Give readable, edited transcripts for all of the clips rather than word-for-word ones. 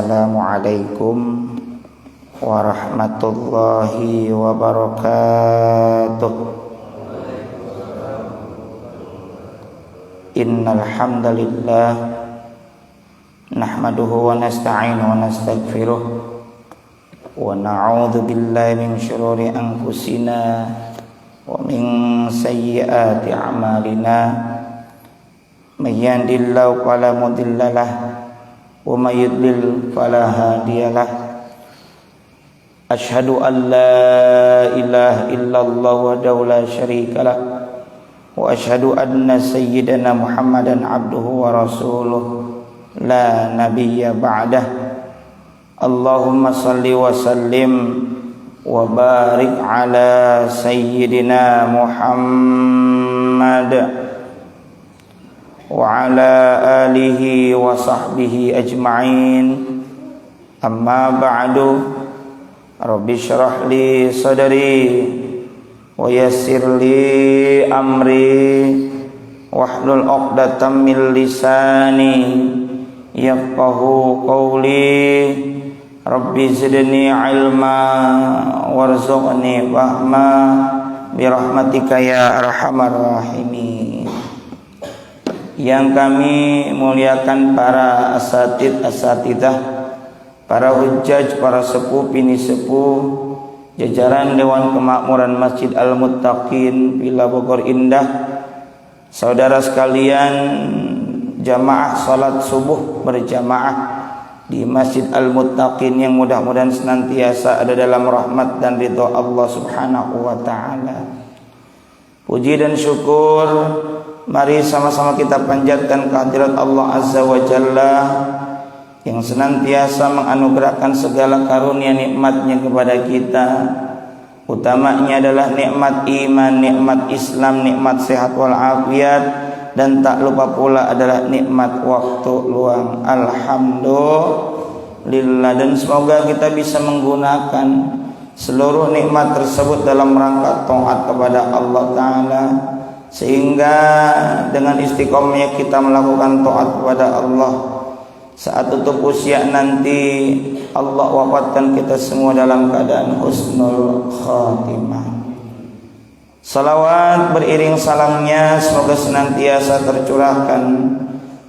Assalamualaikum warahmatullahi wabarakatuh. Innal hamdalillah nahmaduhu wa nasta'inu wa nastaghfiruh wa na'udzu billahi min syururi anfusina wa min sayyiati a'malina. May yahdihillahu fala mudhillalah wa may yudlil fala hadiyalah. Asyhadu an la ilaha illallah wahdahu la syarikalah wa asyhadu anna sayyidana Muhammadan abduhu wa rasuluh la nabiyya ba'dah. Allahumma salli wa sallim wa barik ala sayyidina Muhammad wa ala alihi wa sahbihi ajma'in. Amma ba'du, rabbi syrah li sadri wa yassir li amri wahlul 'uqdatam min lisani yafqahu qawli. Rabbi zidni ilma warzuqni fahma birahmatika ya arhamar rahimin. Yang kami muliakan para asatidah, para hujjaj, para sepuh, bini sepuh, jajaran Dewan Kemakmuran Masjid Al-Muttaqin Villa Bogor Indah, saudara sekalian, jamaah salat subuh berjamaah di Masjid Al-Muttaqin yang mudah-mudahan senantiasa ada dalam rahmat dan ridha Allah Subhanahu wa taala. Puji dan syukur mari sama-sama kita panjatkan kehadirat Allah Azza wa Jalla yang senantiasa menganugerahkan segala karunia nikmatnya kepada kita. Utamanya adalah nikmat iman, nikmat Islam, nikmat sehat walafiat, dan tak lupa pula adalah nikmat waktu luang. Alhamdulillah. Dan semoga kita bisa menggunakan seluruh nikmat tersebut dalam rangka taat kepada Allah Ta'ala, sehingga dengan istiqomahnya kita melakukan taat kepada Allah, saat tutup usia nanti Allah wafatkan kita semua dalam keadaan husnul khatimah. Salawat beriring salamnya semoga senantiasa tercurahkan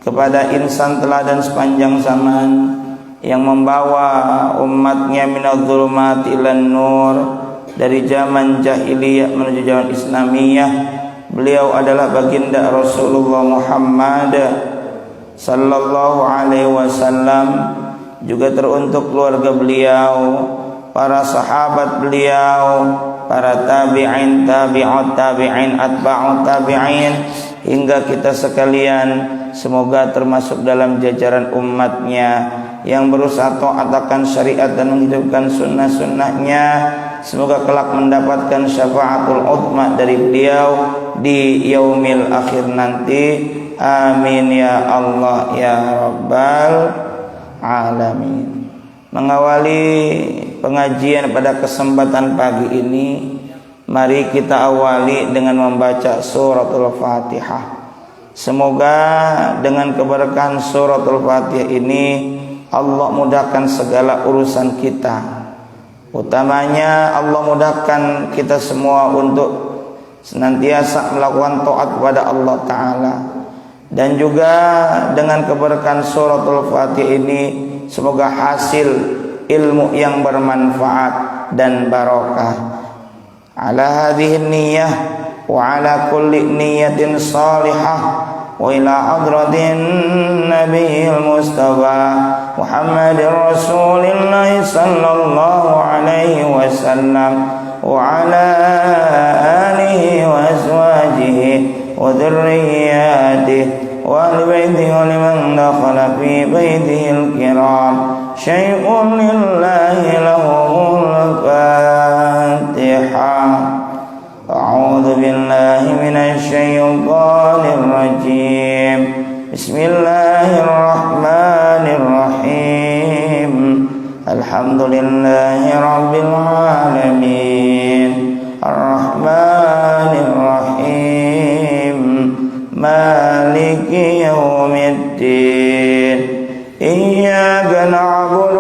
kepada insan teladan sepanjang zaman yang membawa umatnya minadz-dzulumat ilan nur, dari zaman jahiliyah menuju zaman Islamiyah. Beliau adalah baginda Rasulullah Muhammad sallallahu alaihi wasallam, juga teruntuk keluarga beliau, para sahabat beliau, para tabi'in, tabi'ut tabi'in, atba'ut tabi'in, hingga kita sekalian semoga termasuk dalam jajaran umatnya yang berusaha taat akan syariat dan menghidupkan sunnah-sunnahnya. Semoga kelak mendapatkan syafaatul uzma dari beliau di yaumil akhir nanti. Amin ya Allah ya Rabbal alamin. Mengawali pengajian pada kesempatan pagi ini, mari kita awali dengan membaca suratul Fatihah. Semoga dengan keberkahan suratul Fatihah ini Allah mudahkan segala urusan kita. Utamanya Allah mudahkan kita semua untuk senantiasa melakukan taat kepada Allah Ta'ala. Dan juga dengan keberkahan suratul Fatihah ini semoga hasil ilmu yang bermanfaat dan barokah. Ala hadhihi niyyah wa ala kulli niyyatin salihah wa ila hadratin nabiyil mustafa Muhammadir Rasulillah sallallahu alaihi wasallam wa ala alihi wa azwajihi wa dhurriyyatihi wa ahli baitihi wa liman dakhala fi baitihil kiram. Syai'un lillahi lahumul Fatihah. A'udzu billahi minasy syaithanir rajim. Bismillahirrahmanirrahim. Alhamdulillahi rabbil alamin. Ar-Rahmanir Rahim. Maliki yaumiddin. Iyyaka na'budu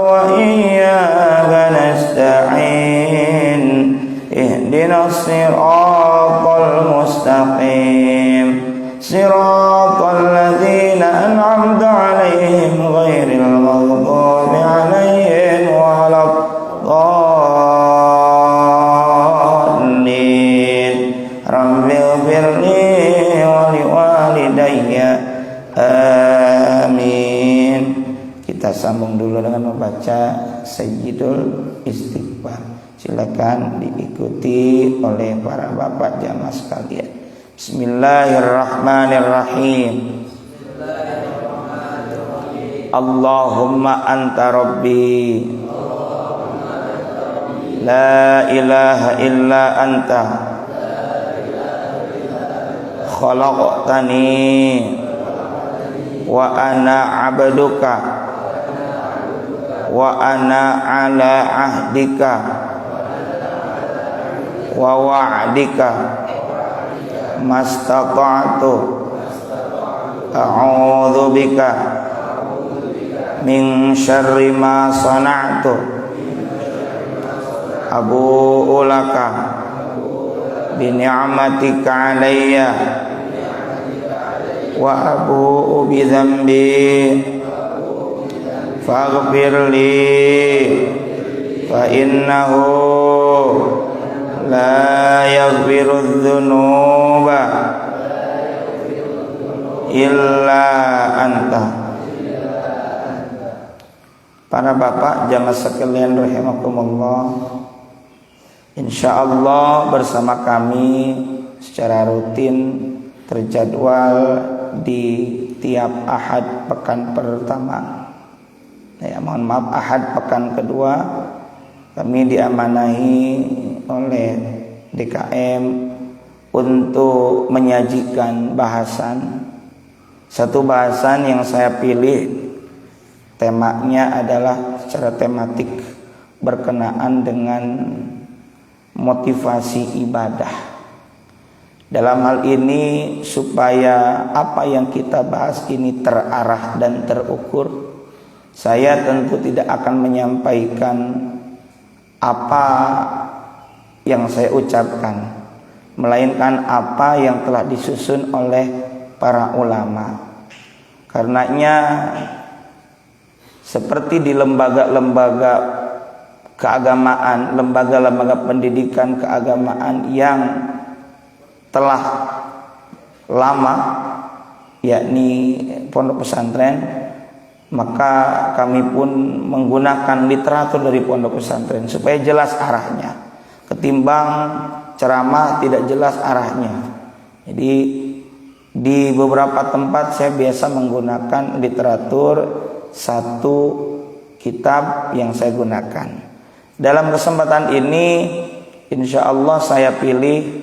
Kita sambung dulu dengan membaca Sayyidul Istighfar. Silakan diikuti oleh para bapak jamaah sekalian. Bismillahirrahmanirrahim. Allahumma anta rabbi la ilaha illa anta khalaqtani wa ana abduka wa ana ala ahdika wa wa'dika mastata'tu a'udzu bika min syarri ma sana'tu abu'u laka bi ni'matika alayya wa abu'u bi dzambi faghfir li fa innahu la yaghfiru dzunuba illa anta. Para bapak jamaah sekalian rahimakumullah, insyaallah bersama kami secara rutin terjadwal di tiap Ahad pekan pertama. Mohon maaf, Ahad pekan kedua kami diamanahi oleh DKM untuk menyajikan satu bahasan yang saya pilih. Temanya adalah secara tematik berkenaan dengan motivasi ibadah. Dalam hal ini supaya apa yang kita bahas ini terarah dan terukur, saya tentu tidak akan menyampaikan apa yang saya ucapkan, melainkan apa yang telah disusun oleh para ulama. Karenanya seperti di lembaga-lembaga keagamaan, lembaga-lembaga pendidikan keagamaan yang telah lama, yakni pondok pesantren, maka kami pun menggunakan literatur dari pondok pesantren supaya jelas arahnya, ketimbang ceramah tidak jelas arahnya. Jadi di beberapa tempat saya biasa menggunakan literatur satu kitab yang saya gunakan. Dalam kesempatan ini insya Allah saya pilih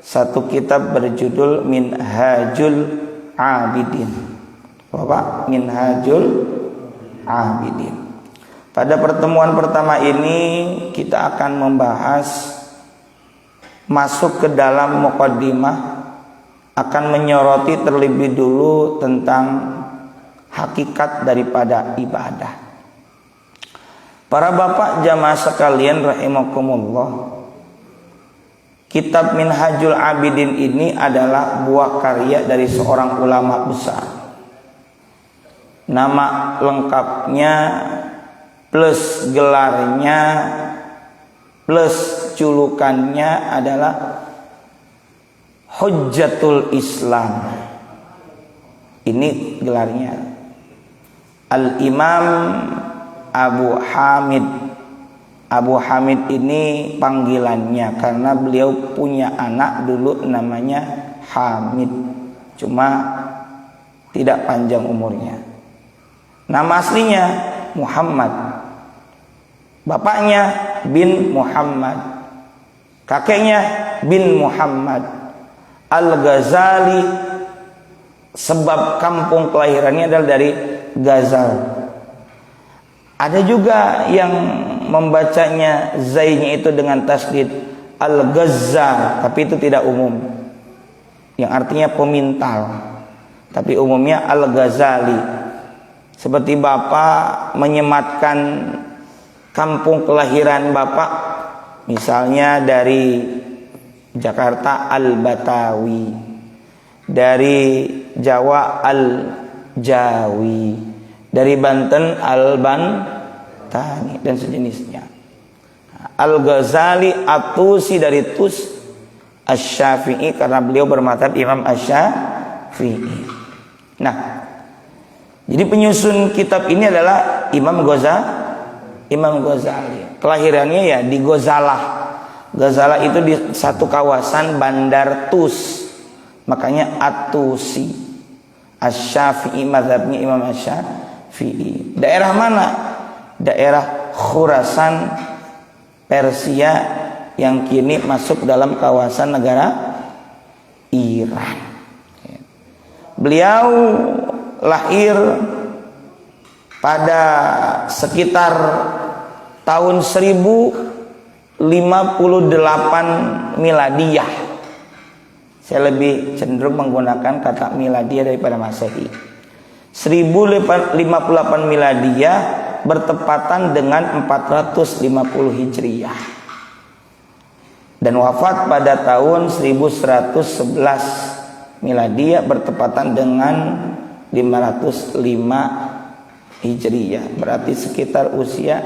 satu kitab berjudul Minhajul Abidin. Bapak, Minhajul Abidin. Pada pertemuan pertama ini kita akan membahas, masuk ke dalam muqaddimah, akan menyoroti terlebih dulu tentang hakikat daripada ibadah. Para bapak jamaah sekalian rahimakumullah, kitab Minhajul Abidin ini adalah buah karya dari seorang ulama besar. Nama lengkapnya plus gelarnya plus julukannya adalah Hujjatul Islam. Ini gelarnya. Al-Imam Abu Hamid. Abu Hamid ini panggilannya karena beliau punya anak dulu namanya Hamid, cuma tidak panjang umurnya. Nama aslinya Muhammad, bapaknya bin Muhammad, kakeknya bin Muhammad. Al-Ghazali, sebab kampung kelahirannya adalah dari Ghazal. Ada juga yang membacanya zainya itu dengan tasdid Al-Ghazal, tapi itu tidak umum, yang artinya pemintal, tapi umumnya Al-Ghazali. Seperti bapak menyematkan kampung kelahiran bapak, misalnya dari Jakarta Al-Batawi, dari Jawa Al-Jawi, dari Banten Al-Bantani dan sejenisnya. Al-Ghazali At-Tusi dari Tus, Asy-Syafi'i karena beliau bermadzhab Imam Asy-Syafi'i. Nah, jadi penyusun kitab ini adalah Imam Ghazali. Kelahirannya ya di Gozalah. Gozalah itu di satu kawasan Bandar Tus. Makanya At-Tusi. Asy-Syafi'i, mazhabnya Imam Asy-Syafi'i. Daerah mana? Daerah Khurasan, Persia yang kini masuk dalam kawasan negara Iran. Beliau lahir pada sekitar tahun 1058 miladiyah. Saya lebih cenderung menggunakan kata miladiyah daripada masehi. 1058 miladiyah bertepatan dengan 450 hijriyah. Dan wafat pada tahun 1111 miladiyah bertepatan dengan 505 hijriyah. Berarti sekitar usia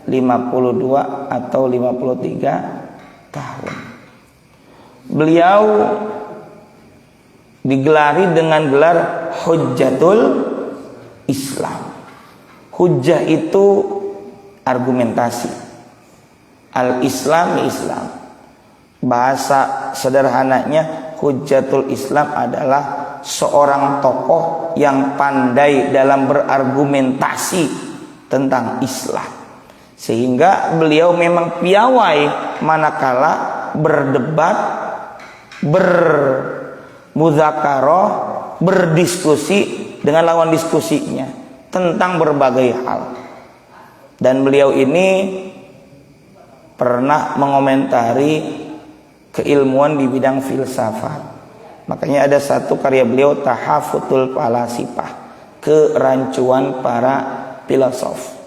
52 atau 53 tahun. Beliau digelari dengan gelar Hujjatul Islam. Hujjah itu argumentasi. Al-Islam, Islam. Bahasa sederhananya Hujjatul Islam adalah seorang tokoh yang pandai dalam berargumentasi tentang Islam. Sehingga beliau memang piawai manakala berdebat, bermudzakarah, berdiskusi dengan lawan diskusinya tentang berbagai hal. Dan beliau ini pernah mengomentari keilmuan di bidang filsafat. Makanya ada satu karya beliau, Tahafutul Falasifah, kerancuan para filosof.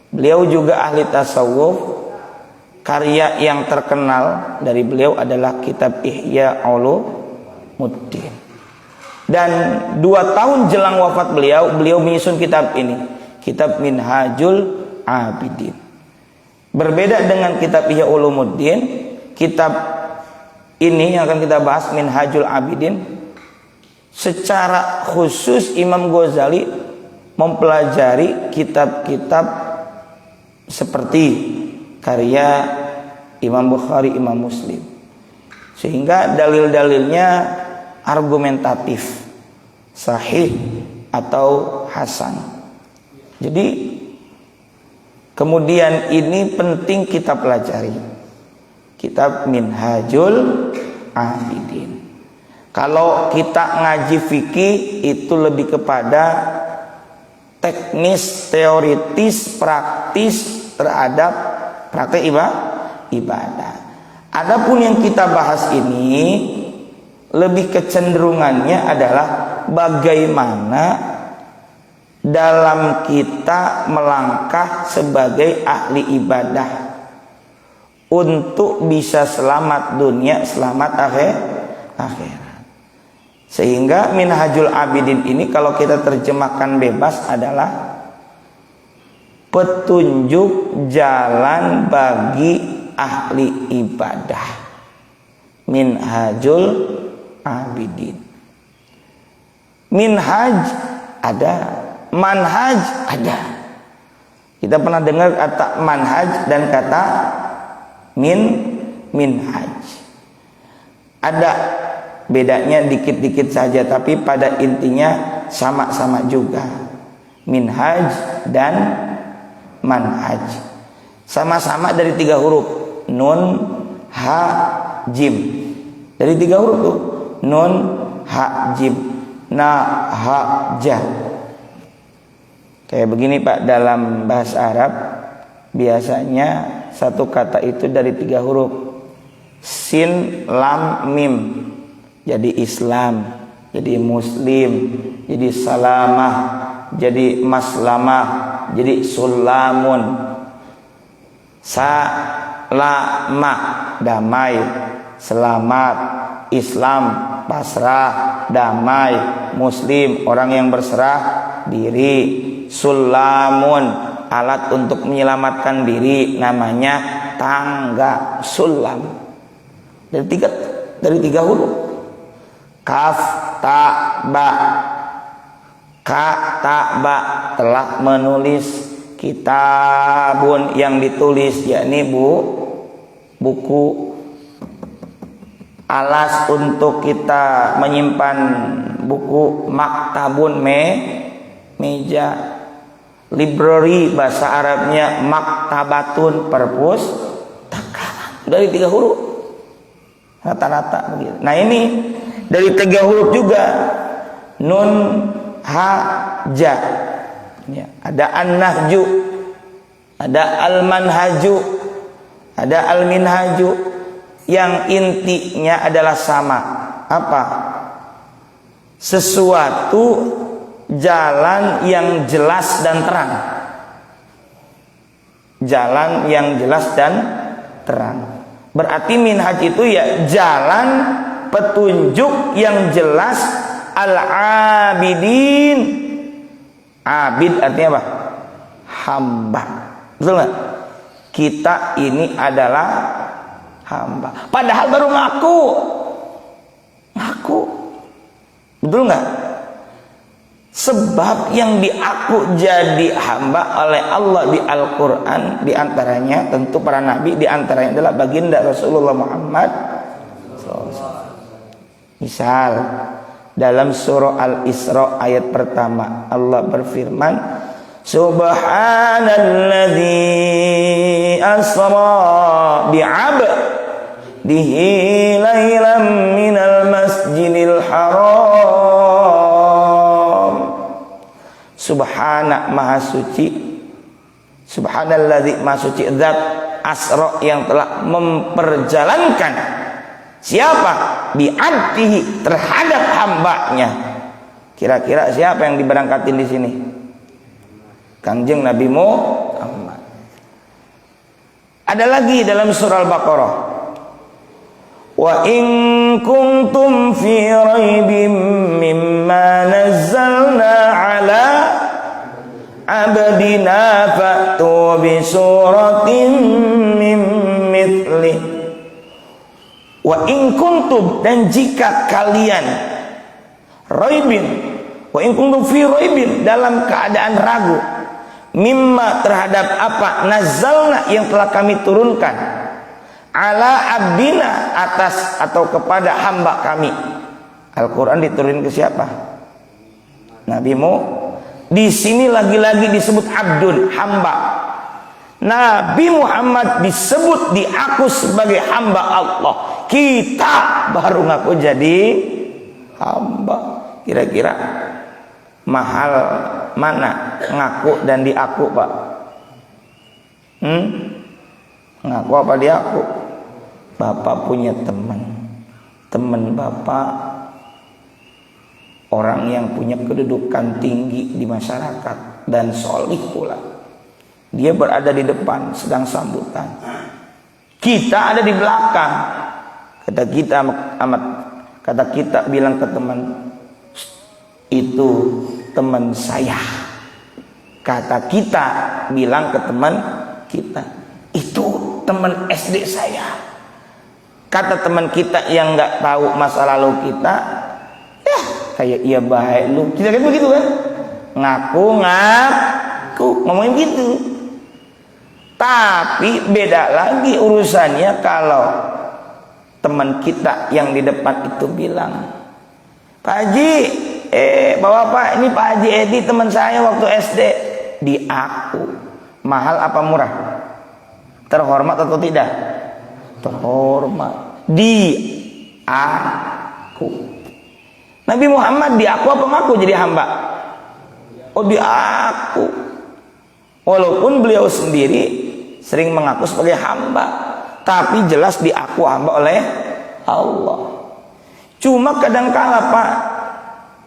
Beliau juga ahli tasawuf. Karya yang terkenal dari beliau adalah kitab Ihya Ulumuddin. Dan 2 tahun jelang wafat beliau menyusun kitab ini, kitab Minhajul Abidin. Berbeda dengan kitab Ihya Ulumuddin, kitab ini yang akan kita bahas, Minhajul Abidin, secara khusus Imam Ghazali mempelajari kitab-kitab seperti karya Imam Bukhari, Imam Muslim, sehingga dalil-dalilnya argumentatif, sahih atau hasan. Jadi kemudian ini penting kita pelajari, kitab Minhajul Abidin. Kalau kita ngaji fikih itu lebih kepada teknis, teoritis, praktis terhadap praktek ibadah. Adapun yang kita bahas ini lebih kecenderungannya adalah bagaimana dalam kita melangkah sebagai ahli ibadah untuk bisa selamat dunia, selamat akhirat. Sehingga Minhajul Abidin ini kalau kita terjemahkan bebas adalah petunjuk jalan bagi ahli ibadah. Minhajul Abidin. Minhaj ada, manhaj ada. Kita pernah dengar kata manhaj dan kata minhaj. Ada bedanya dikit-dikit saja, tapi pada intinya sama-sama juga. Minhaj dan manhaj sama-sama dari 3 huruf, nun, ha, jim. Dari 3 huruf tuh, nun, ha, jim, na, ha, ja. Kayak begini Pak, dalam bahasa Arab biasanya satu kata itu dari 3 huruf, sin, lam, mim. Jadi Islam, jadi Muslim, jadi salamah, jadi maslamah, jadi sulamun. Salama, damai, selamat. Islam, pasrah, damai. Muslim, orang yang berserah diri. Sulamun, alat untuk menyelamatkan diri, namanya tangga, sulam. Dari tiga huruf. Kaf, ta, ba. Ka, ta, ba, telah menulis. kitabun yang ditulis, yakni buku. Alas untuk kita menyimpan buku, maktabun meja. Library bahasa Arabnya maktabatun, perpustakaan. Dari 3 huruf rata-rata begitu. Nah ini dari 3 huruf juga, nun ha ja ya, ada an-nahju, ada al-manhaju, ada al-minhaju, yang intinya adalah sama. Apa? Sesuatu jalan yang jelas dan terang. Jalan yang jelas dan terang. Berarti minhaj itu ya jalan petunjuk yang jelas. Al-abidin, abid artinya apa? Hamba. Betul nggak? Kita ini adalah hamba. Padahal baru ngaku. Betul nggak? Sebab yang diaku jadi hamba oleh Allah di Al-Quran, diantaranya tentu para nabi, diantaranya adalah baginda Rasulullah Muhammad SAW. Misal dalam surah Al-Isra ayat pertama Allah berfirman, Subhanalladzi asra bi'abdihi lailan minal masjidil haram. Subhana, maha suci. Subhanalladzi, maha suci zat, asra yang telah memperjalankan. Siapa? Bi'abdihi, terhadap hambanya. Kira-kira siapa yang diberangkatin di sini? Kanjeng Nabi Muhammad. Ada lagi dalam surah Al-Baqarah. Wa in kuntum fi raibim mimma nazzalna ala abdina fa'tu bi suratin min mithlih. Wa in kuntum, dan jika kalian raibin, wa in kuntum fi raibin, dalam keadaan ragu, mimma, terhadap apa, nazzalna, yang telah kami turunkan, ala abdina, atas atau kepada hamba kami. Al-Quran diturunkan ke siapa? Nabi Muhammad. Di sini lagi-lagi disebut abdun, hamba. Nabi Muhammad disebut, diaku sebagai hamba Allah. Kita baru ngaku jadi hamba. Kira-kira mahal mana ngaku dan diaku, Pak? Ngaku apa diaku? Bapak punya teman Bapak orang yang punya kedudukan tinggi di masyarakat dan solih pula. Dia berada di depan sedang sambutan, kita ada di belakang. Kata kita bilang ke teman, itu teman saya. Kata kita bilang ke teman kita, itu teman SD saya. Kata teman kita yang nggak tahu masa lalu kita, ya kayak iya baik lu. Kita kan begitu kan? Ngaku ngomongin gitu. Tapi beda lagi urusannya kalau teman kita yang di depan itu bilang, Pak Haji, Bapak, ini Pak Haji Edi teman saya waktu SD. Diaku. Mahal apa murah? Terhormat atau tidak? Terhormat. Diaku. Nabi Muhammad diaku apa ngaku jadi hamba? Oh, diaku. Walaupun beliau sendiri sering mengaku sebagai hamba, tapi jelas diaku hamba oleh Allah. Cuma kadang-kala, Pak,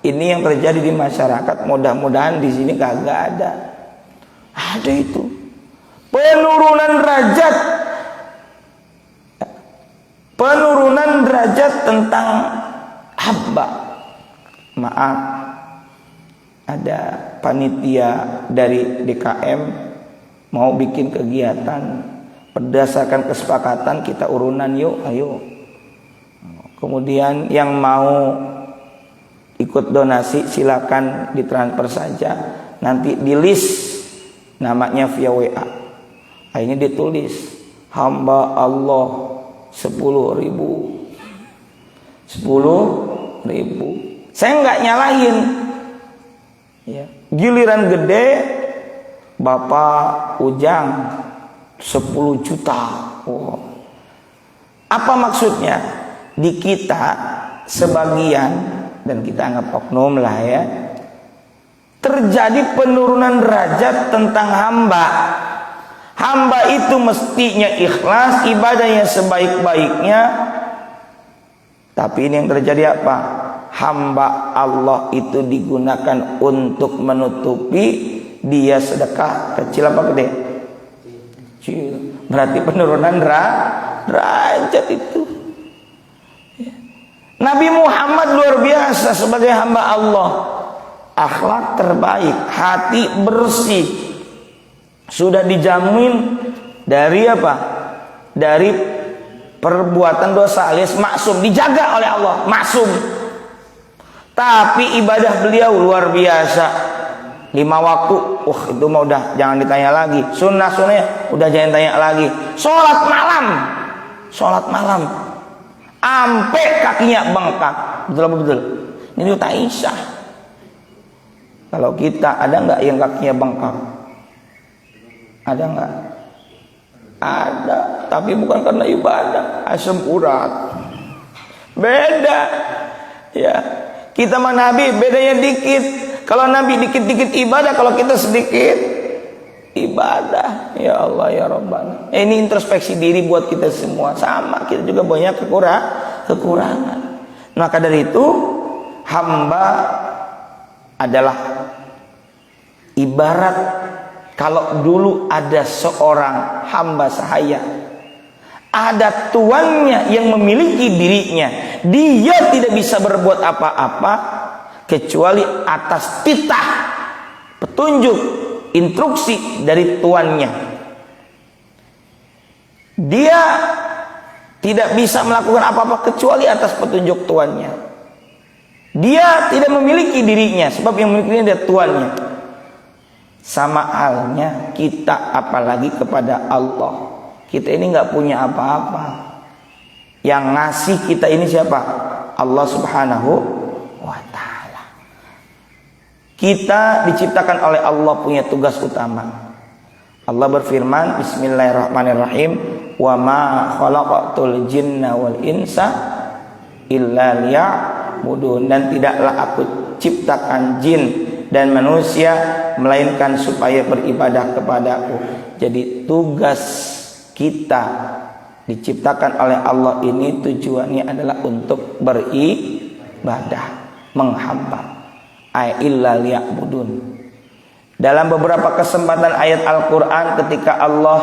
ini yang terjadi di masyarakat, mudah-mudahan di sini kagak ada. Ada itu. Penurunan derajat tentang hamba. Maaf, ada panitia dari DKM mau bikin kegiatan, berdasarkan kesepakatan kita urunan, yuk, ayo. Kemudian yang mau ikut donasi silakan ditransfer saja. Nanti di list namanya via WA. Ini ditulis hamba Allah 10.000. 10.000. Saya nggak nyalahin. Ya. Giliran gede Bapak Ujang 10 juta. Wow. Apa maksudnya? Di kita sebagian, dan kita anggap oknum lah ya, terjadi penurunan derajat tentang hamba. Hamba itu mestinya ikhlas, ibadahnya sebaik-baiknya. Tapi ini yang terjadi apa? Hamba Allah itu digunakan untuk menutupi dia sedekah kecil apa gede? Kecil. Berarti penurunan derajat itu. Nabi Muhammad luar biasa sebagai hamba Allah. Akhlak terbaik, hati bersih, sudah dijamin dari apa? Dari perbuatan dosa alias maksum, dijaga oleh Allah, maksum. Tapi ibadah beliau luar biasa. 5 waktu, itu mah udah jangan ditanya lagi. Sunnah-sunnahnya udah jangan tanya lagi. Sholat malam, ampe kakinya bengkak. Betul. Ini udah Aisyah. Kalau kita ada nggak yang kakinya bengkak? Ada nggak? Ada, tapi bukan karena ibadah, asam urat. Beda. Ya, kita sama Nabi bedanya dikit. Kalau Nabi dikit-dikit ibadah, kalau kita sedikit ibadah. Ya Allah ya Rabbana. Ini introspeksi diri buat kita semua. Sama, kita juga banyak kekurangan. Maka dari itu hamba adalah ibarat kalau dulu ada seorang hamba sahaya, ada tuannya yang memiliki dirinya, dia tidak bisa berbuat apa-apa kecuali atas titah, petunjuk, instruksi dari tuannya. Dia tidak bisa melakukan apa-apa kecuali atas petunjuk tuannya. Dia tidak memiliki dirinya, sebab yang memilikinya adalah tuannya. Sama halnya kita, apalagi kepada Allah. Kita ini nggak punya apa-apa. Yang ngasih kita ini siapa? Allah Subhanahu wa ta'ala. Kita diciptakan oleh Allah, punya tugas utama. Allah berfirman, Bismillahirrahmanirrahim, wa ma khalaqatul jinna wal insa illa liya'budun. Dan tidaklah aku ciptakan jin dan manusia melainkan supaya beribadah kepadaku. Jadi tugas kita diciptakan oleh Allah ini tujuannya adalah untuk beribadah, menghamba. Illa liya'budun. Dalam beberapa kesempatan ayat Al-Quran ketika Allah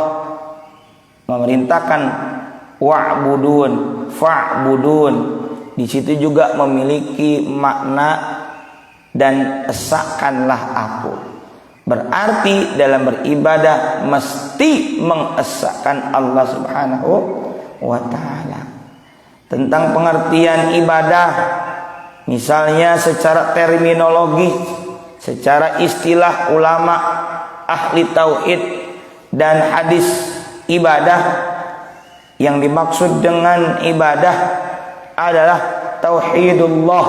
memerintahkan wa'budun, fa'budun, di situ juga memiliki makna dan esakanlah aku. Berarti dalam beribadah mesti mengesahkan Allah Subhanahu wa ta'ala. Tentang pengertian ibadah, misalnya secara terminologi, secara istilah ulama ahli tauhid dan hadis ibadah, yang dimaksud dengan ibadah adalah tauhidullah,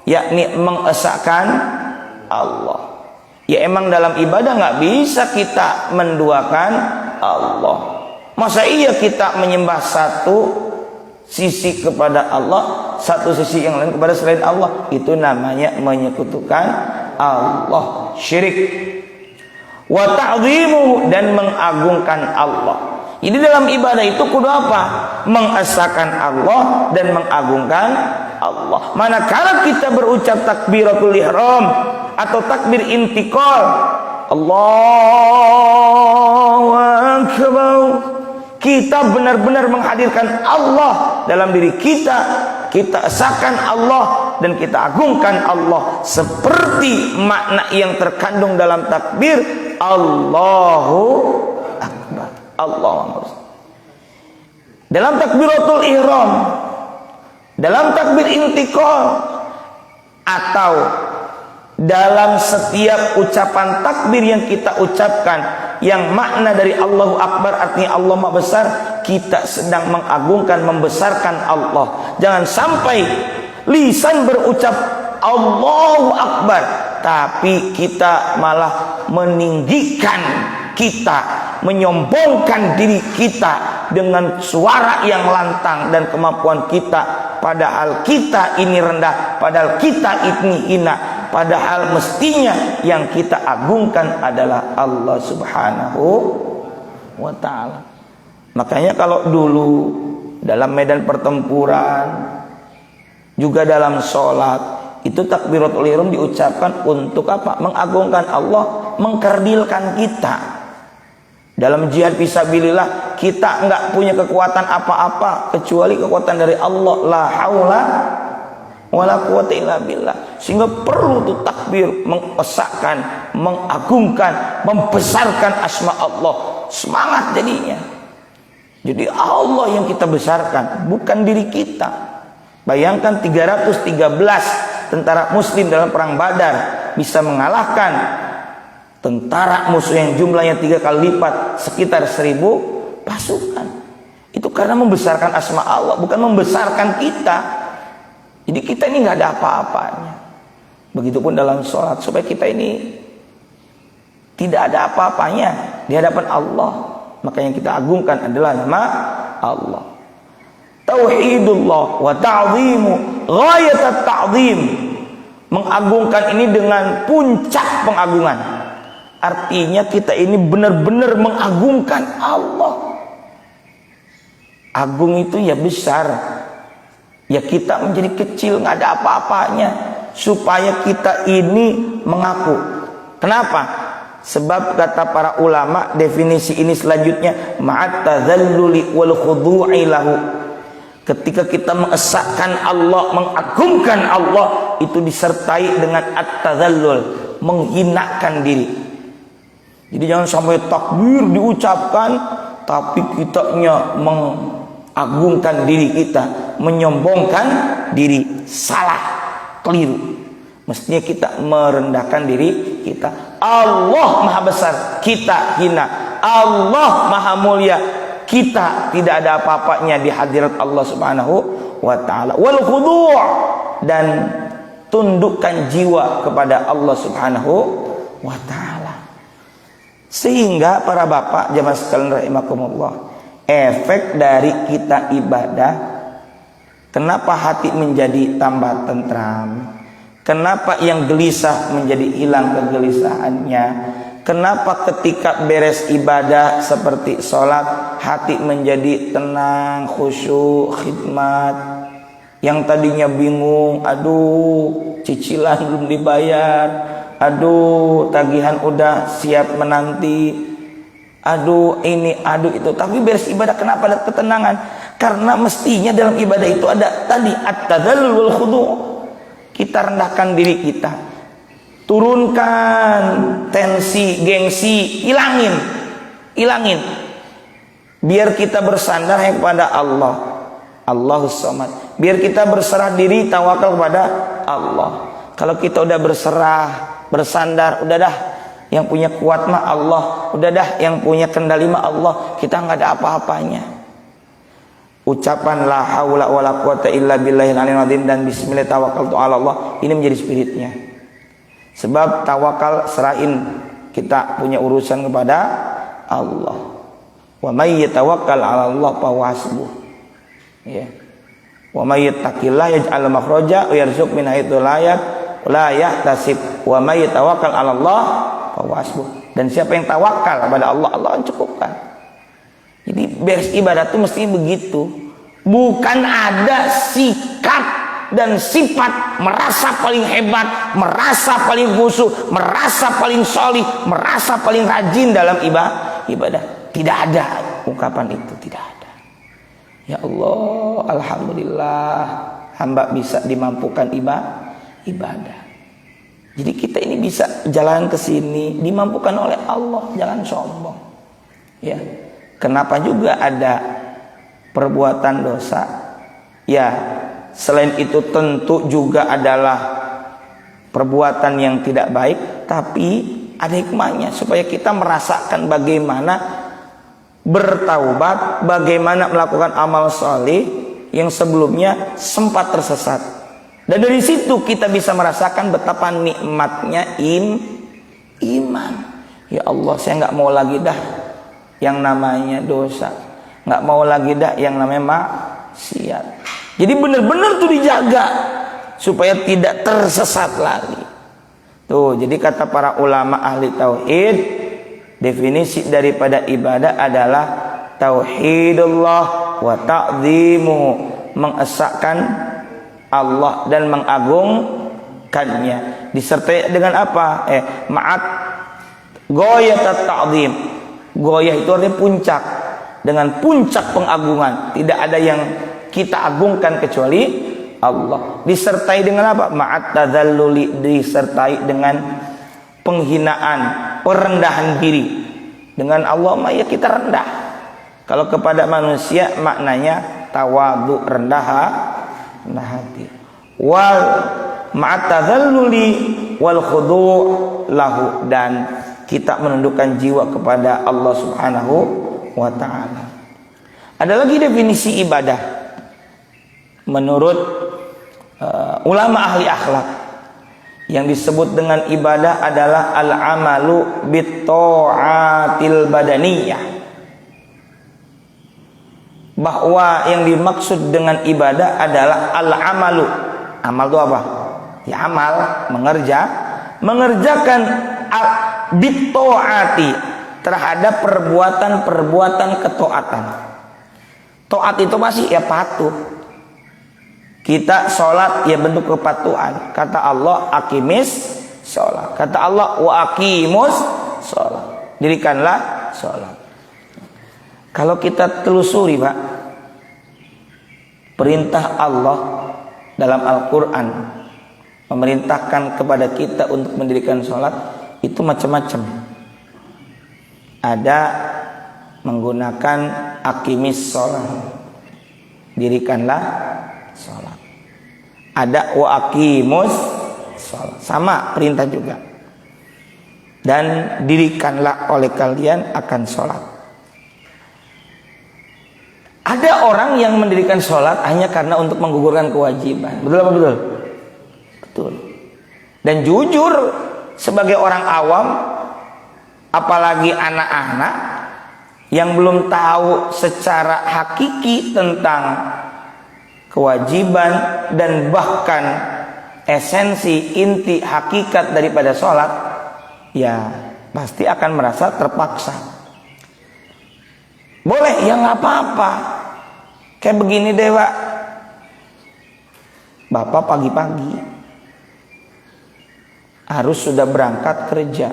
yakni mengesahkan Allah. Ya emang dalam ibadah nggak bisa kita menduakan Allah. Masa iya kita menyembah satu sisi kepada Allah, satu sisi yang lain kepada selain Allah? Itu namanya menyekutukan Allah, syirik. Wa ta'zimuhu, dan mengagungkan Allah. Jadi dalam ibadah itu kudu apa? Mengesahkan Allah dan mengagungkan Allah. Manakala kita berucap takbiratul ihram atau takbir intikal, Allahu akbar, kita benar-benar menghadirkan Allah dalam diri kita. Kita esahkan Allah dan kita agungkan Allah seperti makna yang terkandung dalam takbir Allahu akbar. Allahu akbar. Dalam takbiratul ihram, dalam takbir intikal, atau dalam setiap ucapan takbir yang kita ucapkan, yang makna dari Allahu Akbar artinya Allah Maha Besar, kita sedang mengagungkan, membesarkan Allah. Jangan sampai lisan berucap Allahu Akbar, tapi kita malah meninggikan kita, menyombongkan diri kita dengan suara yang lantang dan kemampuan kita, padahal kita ini rendah, padahal kita ini hina, padahal mestinya yang kita agungkan adalah Allah Subhanahu wa ta'ala. Makanya kalau dulu dalam medan pertempuran, juga dalam sholat, itu takbiratul ihram diucapkan untuk apa? Mengagungkan Allah, mengkerdilkan kita. Dalam jihad fisabilillah, kita enggak punya kekuatan apa-apa kecuali kekuatan dari Allah. La haula wala quwata illa billah. Sehingga perlu tuh takbir, mengesahkan, mengagungkan, membesarkan asma Allah. Semangat jadinya. Jadi Allah yang kita besarkan, bukan diri kita. Bayangkan 313 tentara muslim dalam perang Badar bisa mengalahkan tentara musuh yang jumlahnya 3 kali lipat, sekitar 1000 pasukan. Itu karena membesarkan asma Allah, bukan membesarkan kita. Jadi kita ini nggak ada apa-apanya. Begitupun dalam sholat, supaya kita ini tidak ada apa-apanya di hadapan Allah, maka yang kita agungkan adalah nama Allah. Tauhidullah wa ta'zimu ghayat at-ta'zim. Mengagungkan ini dengan puncak pengagungan. Artinya kita ini benar-benar mengagungkan Allah. Agung itu ya besar, ya kita menjadi kecil, nggak ada apa-apanya, supaya kita ini mengaku. Kenapa? Sebab kata para ulama, definisi ini selanjutnya, ma'at tadzalluli wal khudu'i lahu. Ketika kita mengesahkan Allah, mengagungkan Allah, itu disertai dengan at-tadzallul, menghinakan diri. Jadi jangan sampai takbir diucapkan, tapi kitanya mengagungkan diri kita, menyombongkan diri. Salah, keliru. Mestinya kita merendahkan diri kita. Allah Maha Besar, kita hina. Allah Maha Mulia, kita tidak ada apa-apanya di hadirat Allah Subhanahu wa ta'ala. Wal khudu', dan tundukkan jiwa kepada Allah Subhanahu wa ta'ala. Sehingga para bapak jamaah sekalian rahimakumullah, efek dari kita ibadah, kenapa hati menjadi tambah tentram, kenapa yang gelisah menjadi hilang kegelisahannya, kenapa ketika beres ibadah seperti sholat, hati menjadi tenang, khusyuk, khidmat. Yang tadinya bingung, aduh cicilan belum dibayar, aduh tagihan udah siap menanti, aduh ini, aduh itu. Tapi beres ibadah kenapa ada ketenangan? Karena mestinya dalam ibadah itu ada tadi at-tadzallul wal khudu'. Kita rendahkan diri kita, turunkan tensi, gengsi, ilangin, biar kita bersandar kepada Allah, Allahus Samad. Biar kita berserah diri, tawakal kepada Allah. Kalau kita udah berserah, bersandar, udah dah, yang punya kuat mah Allah, udah dah, yang punya kendali mah Allah, kita nggak ada apa-apanya. Ucapan la haula wala quwata illa billahil aliyil azim dan bismillah tawakkaltu ala Allah, ini menjadi spiritnya. Sebab tawakal, serahin kita punya urusan kepada Allah. Wa may yatawakkal 'ala Allah fa huwa hasbuh. Ya. Wa may yattaqillah yaj'al makhraja wa yarzuq min haitsu la yahtasib. Wa may yatawakkal 'ala Allah fa huwa hasbuh. Dan siapa yang tawakal kepada Allah, Allah mencukupkan. Jadi beres ibadah itu mesti begitu. Bukan ada sikap dan sifat merasa paling hebat, merasa paling khusyuk, merasa paling sholih, merasa paling rajin dalam ibadah. Tidak ada ungkapan itu, tidak ada. Ya Allah, alhamdulillah hamba bisa dimampukan ibadah. Jadi kita ini bisa jalan ke sini dimampukan oleh Allah, jangan sombong. Ya. Kenapa juga ada perbuatan dosa? Ya, selain itu tentu juga adalah perbuatan yang tidak baik, tapi ada hikmahnya supaya kita merasakan bagaimana bertaubat, bagaimana melakukan amal soleh yang sebelumnya sempat tersesat. Dan dari situ kita bisa merasakan betapa nikmatnya iman. Ya Allah, saya nggak mau lagi dah yang namanya dosa, nggak mau lagi dah yang namanya maksiat. Jadi benar-benar tuh dijaga supaya tidak tersesat lagi. Tuh, jadi kata para ulama ahli tauhid, definisi daripada ibadah adalah tauhidullah wa ta'zimu, mengesahkan Allah dan mengagungkannya, disertai dengan apa? Ma'at goyat ta'zim. Goyah itu artinya puncak, dengan puncak pengagungan. Tidak ada yang kita agungkan kecuali Allah. Disertai dengan apa? Ma'at tadzalluli, disertai dengan penghinaan, perendahan diri. Dengan Allah mah ya kita rendah. Kalau kepada manusia maknanya tawadhu, rendah hati. Wal ma'at tadzalluli wal khudu' lahu, dan kita menundukkan jiwa kepada Allah Subhanahu wa ta'ala. Ada lagi definisi ibadah menurut ulama ahli akhlak. Yang disebut dengan ibadah adalah al-amalu bit-ta'atil badaniyah. Bahwa yang dimaksud dengan ibadah adalah al-amalu. Amal itu apa? Ya amal, mengerjakan bit-ta'ati, terhadap perbuatan-perbuatan ketaatan. Taat itu masih ya patuh. Kita sholat ya bentuk kepatuhan. Kata Allah aqimis sholat. Kata Allah wa aqimus sholat, dirikanlah sholat. Kalau kita telusuri Pak, perintah Allah dalam Al-Quran memerintahkan kepada kita untuk mendirikan sholat itu macam-macam. Ada menggunakan aqimis sholat, dirikanlah sholat. Ada wa aqimus sholat, sama perintah juga. Dan dirikanlah oleh kalian akan sholat. Ada orang yang mendirikan sholat hanya karena untuk menggugurkan kewajiban. Betul apa betul? Betul. Dan jujur, sebagai orang awam, apalagi anak-anak yang belum tahu secara hakiki tentang kewajiban dan bahkan esensi inti hakikat daripada sholat, ya pasti akan merasa terpaksa. Boleh ya nggak apa-apa. Kayak begini deh Pak, Bapak pagi-pagi harus sudah berangkat kerja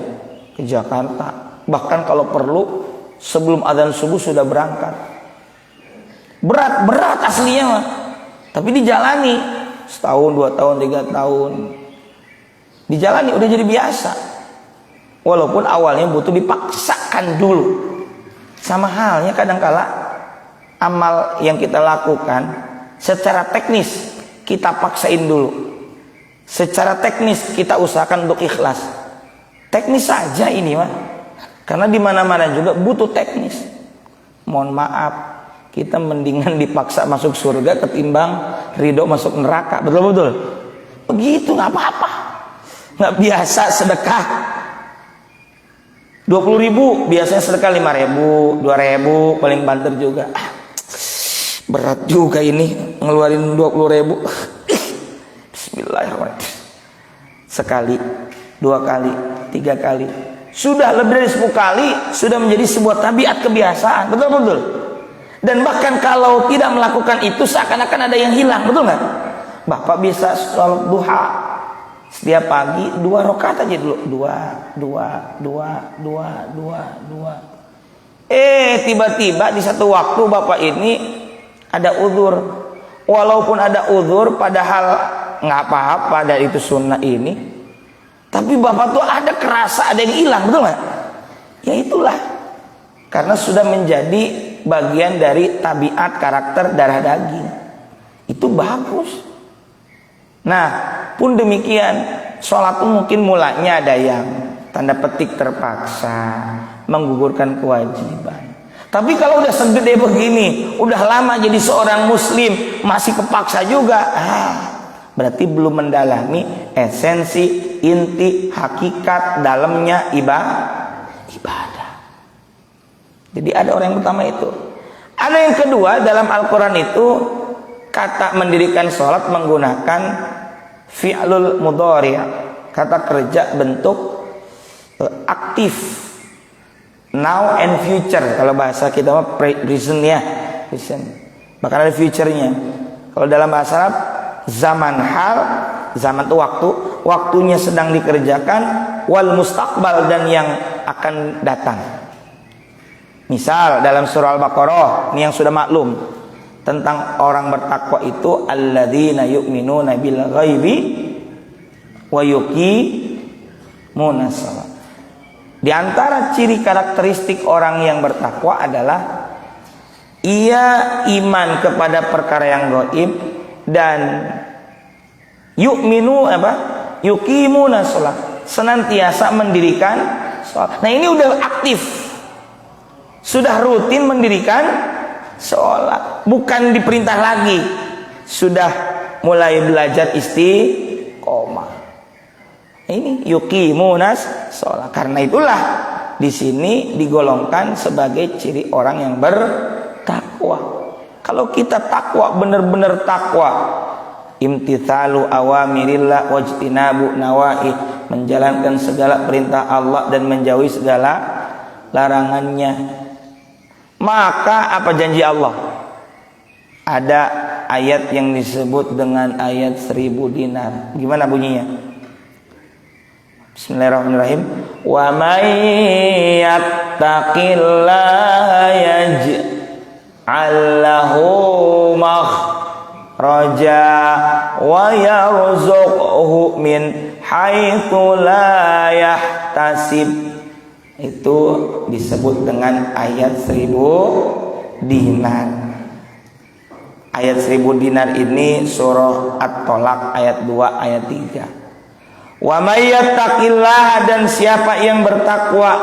ke Jakarta, bahkan kalau perlu sebelum adzan subuh sudah berangkat. Berat aslinya mah, tapi dijalani setahun, 2 tahun, 3 tahun, dijalani udah jadi biasa. Walaupun awalnya butuh dipaksakan dulu. Sama halnya kadangkala amal yang kita lakukan secara teknis kita paksain dulu. Secara teknis kita usahakan untuk ikhlas. Teknis saja ini mah. Karena di mana-mana juga butuh teknis. Mohon maaf, kita mendingan dipaksa masuk surga ketimbang ridho masuk neraka. Betul-betul. Begitu nggak apa-apa. Nggak biasa sedekah 20.000, biasanya sedekah 5.000, 2.000, paling banter juga. Berat juga ini ngeluarin 20.000. Bismillahirrahmanirrahim. Sekali, 2 kali, 3 kali, sudah lebih dari 10 kali, sudah menjadi sebuah tabiat kebiasaan. Betul-betul. Dan bahkan kalau tidak melakukan itu seakan-akan ada yang hilang. Betul nggak? Bapak bisa sholat duha setiap pagi 2 rakaat aja dulu, 2. Tiba-tiba di satu waktu Bapak ini ada uzur. Walaupun ada uzur, padahal nggak apa-apa, dari itu sunnah ini, tapi Bapak tuh ada kerasa ada yang hilang, betul nggak? Ya itulah, karena sudah menjadi bagian dari tabiat karakter darah daging. Itu bagus. Nah, pun demikian sholat mungkin mulanya ada yang tanda petik terpaksa menggugurkan kewajiban. Tapi kalau udah segede begini, udah lama jadi seorang muslim masih kepaksa juga, berarti belum mendalami esensi, inti, hakikat dalamnya ibadah. Jadi ada orang yang pertama itu. Ada yang kedua, dalam Al-Quran itu kata mendirikan sholat menggunakan fi'lul mudhari', kata kerja bentuk aktif, now and future. Kalau bahasa kita mah present ya, present. Bahkan ada future-nya. Kalau dalam bahasa Arab zaman hal, zaman itu waktu, waktunya sedang dikerjakan, wal mustaqbal, dan yang akan datang. Misal dalam surah Al-Baqarah, ini yang sudah maklum tentang orang bertakwa itu, alladzina yu'minuna bil ghaibi wa yuqimuna shalah. Di antara ciri karakteristik orang yang bertakwa adalah ia iman kepada perkara yang gaib dan yuqimuna shalah, senantiasa mendirikan salat. Nah, ini udah aktif, sudah rutin mendirikan sholat, bukan diperintah lagi, sudah mulai belajar istiqomah. Ini yuqimunas sholat. Karena itulah di sini digolongkan sebagai ciri orang yang bertakwa. Kalau kita takwa, benar-benar takwa, imtithalu awamirillah wajtinabu nawahi, menjalankan segala perintah Allah dan menjauhi segala larangannya. Maka apa janji Allah? Ada ayat yang disebut dengan ayat 1000 dinar. Gimana bunyinya? Bismillahirrahmanirrahim. Wa may yattaqillaha yaj'al lahu makhraja wa yarzuqhu min haitsu la yahtasib. Itu disebut dengan ayat 1000 dinar. Ayat 1000 dinar ini surah At-Tolak ayat 2 ayat 3. Wa may yattaqillah, dan siapa yang bertakwa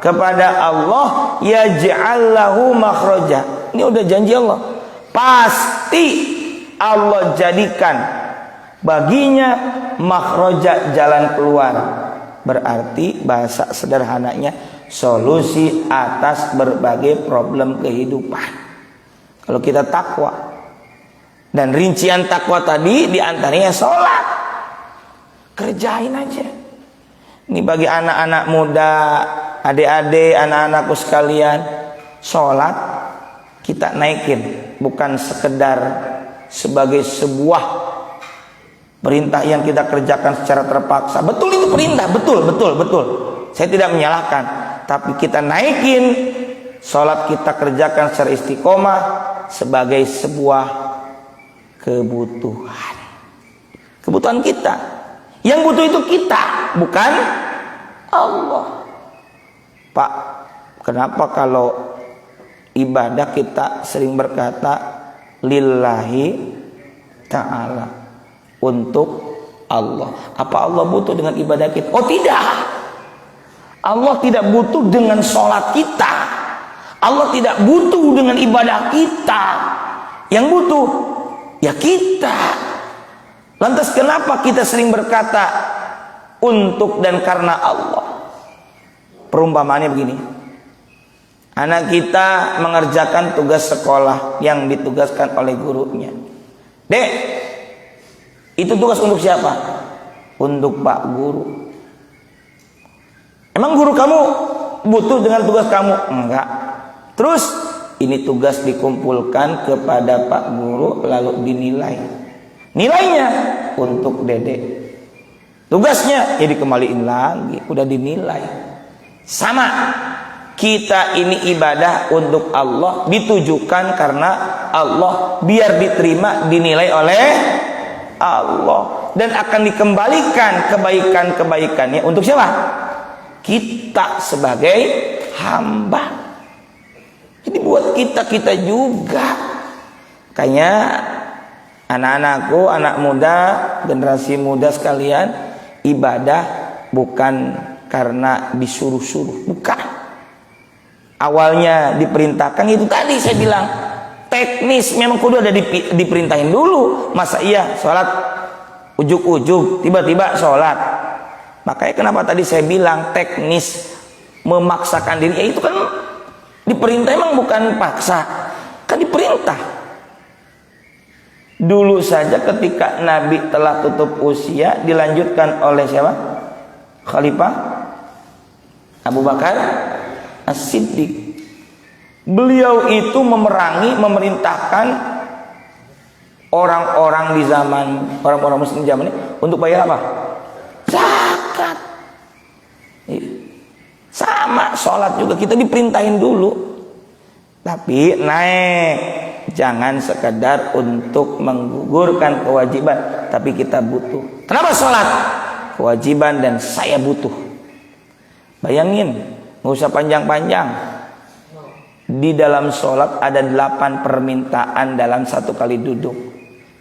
kepada Allah, yaj'al lahu makhraja. Ini udah janji Allah. Pasti Allah jadikan baginya makhraja, jalan keluar. Berarti bahasa sederhananya solusi atas berbagai problem kehidupan. Kalau kita takwa, dan rincian takwa tadi diantaranya sholat, kerjain aja. Ini bagi anak-anak muda, adik-adik, anak-anakku sekalian, sholat kita naikin, bukan sekedar sebagai sebuah perintah yang kita kerjakan secara terpaksa. Betul itu perintah, betul. Saya tidak menyalahkan, tapi kita naikin sholat, kita kerjakan secara istiqomah sebagai sebuah kebutuhan. Kebutuhan kita. Yang butuh itu kita, bukan Allah. Pak, kenapa kalau ibadah kita sering berkata lillahi ta'ala, untuk Allah? Apa Allah butuh dengan ibadah kita? Oh tidak. Allah tidak butuh dengan sholat kita. Allah tidak butuh dengan ibadah kita. Yang butuh ya kita. Lantas kenapa kita sering berkata untuk dan karena Allah? Perumpamaannya begini. Anak kita mengerjakan tugas sekolah yang ditugaskan oleh gurunya. Dek, itu tugas untuk siapa? Untuk Pak Guru. Emang guru kamu butuh dengan tugas kamu? Enggak. Terus ini tugas dikumpulkan kepada Pak Guru lalu dinilai. Nilainya untuk Dedek. Tugasnya ya dikembaliin lagi, udah dinilai. Sama. Kita ini ibadah untuk Allah, ditujukan karena Allah, biar diterima, dinilai oleh Allah, dan akan dikembalikan kebaikan-kebaikannya untuk siapa? Kita sebagai hamba. Jadi buat kita juga. Kayaknya anak-anakku, anak muda, generasi muda sekalian, ibadah bukan karena disuruh-suruh, bukan. Awalnya diperintahkan itu tadi saya bilang teknis, memang kudu ada diperintahin dulu. Masa iya sholat ujuk-ujuk tiba-tiba sholat? Makanya kenapa tadi saya bilang teknis memaksakan diri, ya itu kan diperintah, emang bukan paksa, kan diperintah. Dulu saja ketika Nabi telah tutup usia dilanjutkan oleh siapa? Khalifah Abu Bakar As-Siddiq. Beliau itu memerintahkan orang-orang di zaman, orang-orang muslim zaman ini untuk bayar apa? Zakat. Sama sholat juga kita diperintahin dulu, tapi naik, jangan sekedar untuk menggugurkan kewajiban, tapi kita butuh. Kenapa sholat? Kewajiban dan saya butuh. Bayangin, nggak usah panjang-panjang. Di dalam sholat ada 8 permintaan dalam satu kali duduk,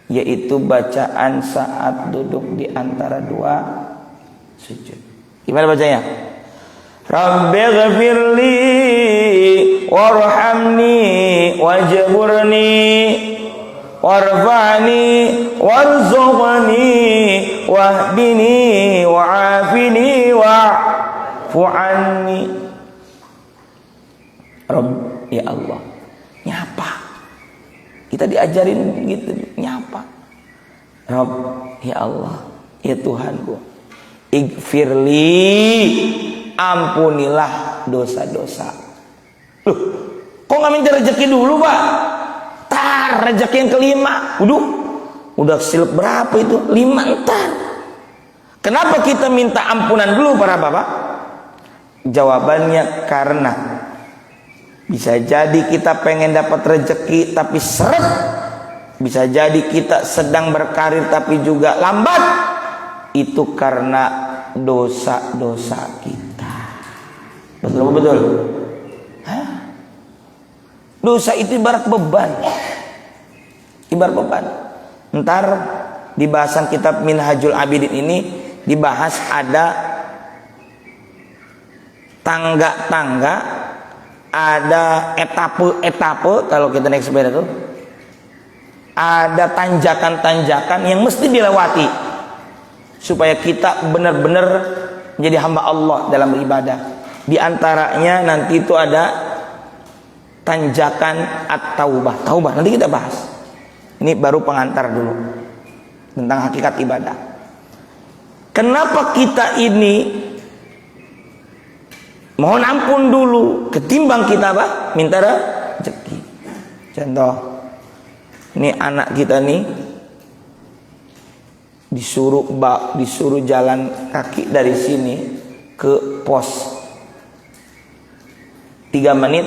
yaitu bacaan saat duduk di antara 2 sujud. Gimana bacanya? Rabbighfirli warhamni wajburni warfa'ni warzuqni wahdini wa'afini wa'fu anni. Rabb, ya Allah, nyapa. Kita diajarin gitu, nyapa. Rabb, ya Allah, ya Tuhanku, Ighfirli, ampunilah dosa-dosa. Loh, kok nggak minta rezeki dulu, Pak? Tar, rezeki yang kelima. Udah silap berapa itu? 5 ntar. Kenapa kita minta ampunan dulu para bapak? Jawabannya karena bisa jadi kita pengen dapat rezeki tapi seret. Bisa jadi kita sedang berkarir tapi juga lambat. Itu karena dosa-dosa kita. Betul apa betul? Hah? Dosa itu ibarat beban. Ibarat beban. Ntar di bahasan kitab Minhajul Abidin ini dibahas ada tangga-tangga, ada etape-etape kalau kita naik sepeda tuh. Ada tanjakan-tanjakan yang mesti dilewati supaya kita benar-benar menjadi hamba Allah dalam beribadah. Di antaranya nanti itu ada tanjakan at-taubah. Taubah nanti kita bahas. Ini baru pengantar dulu tentang hakikat ibadah. Kenapa kita ini mohon ampun dulu ketimbang kita apa? Minta rezeki. Contoh, ini anak kita nih disuruh jalan kaki dari sini ke pos 3 menit,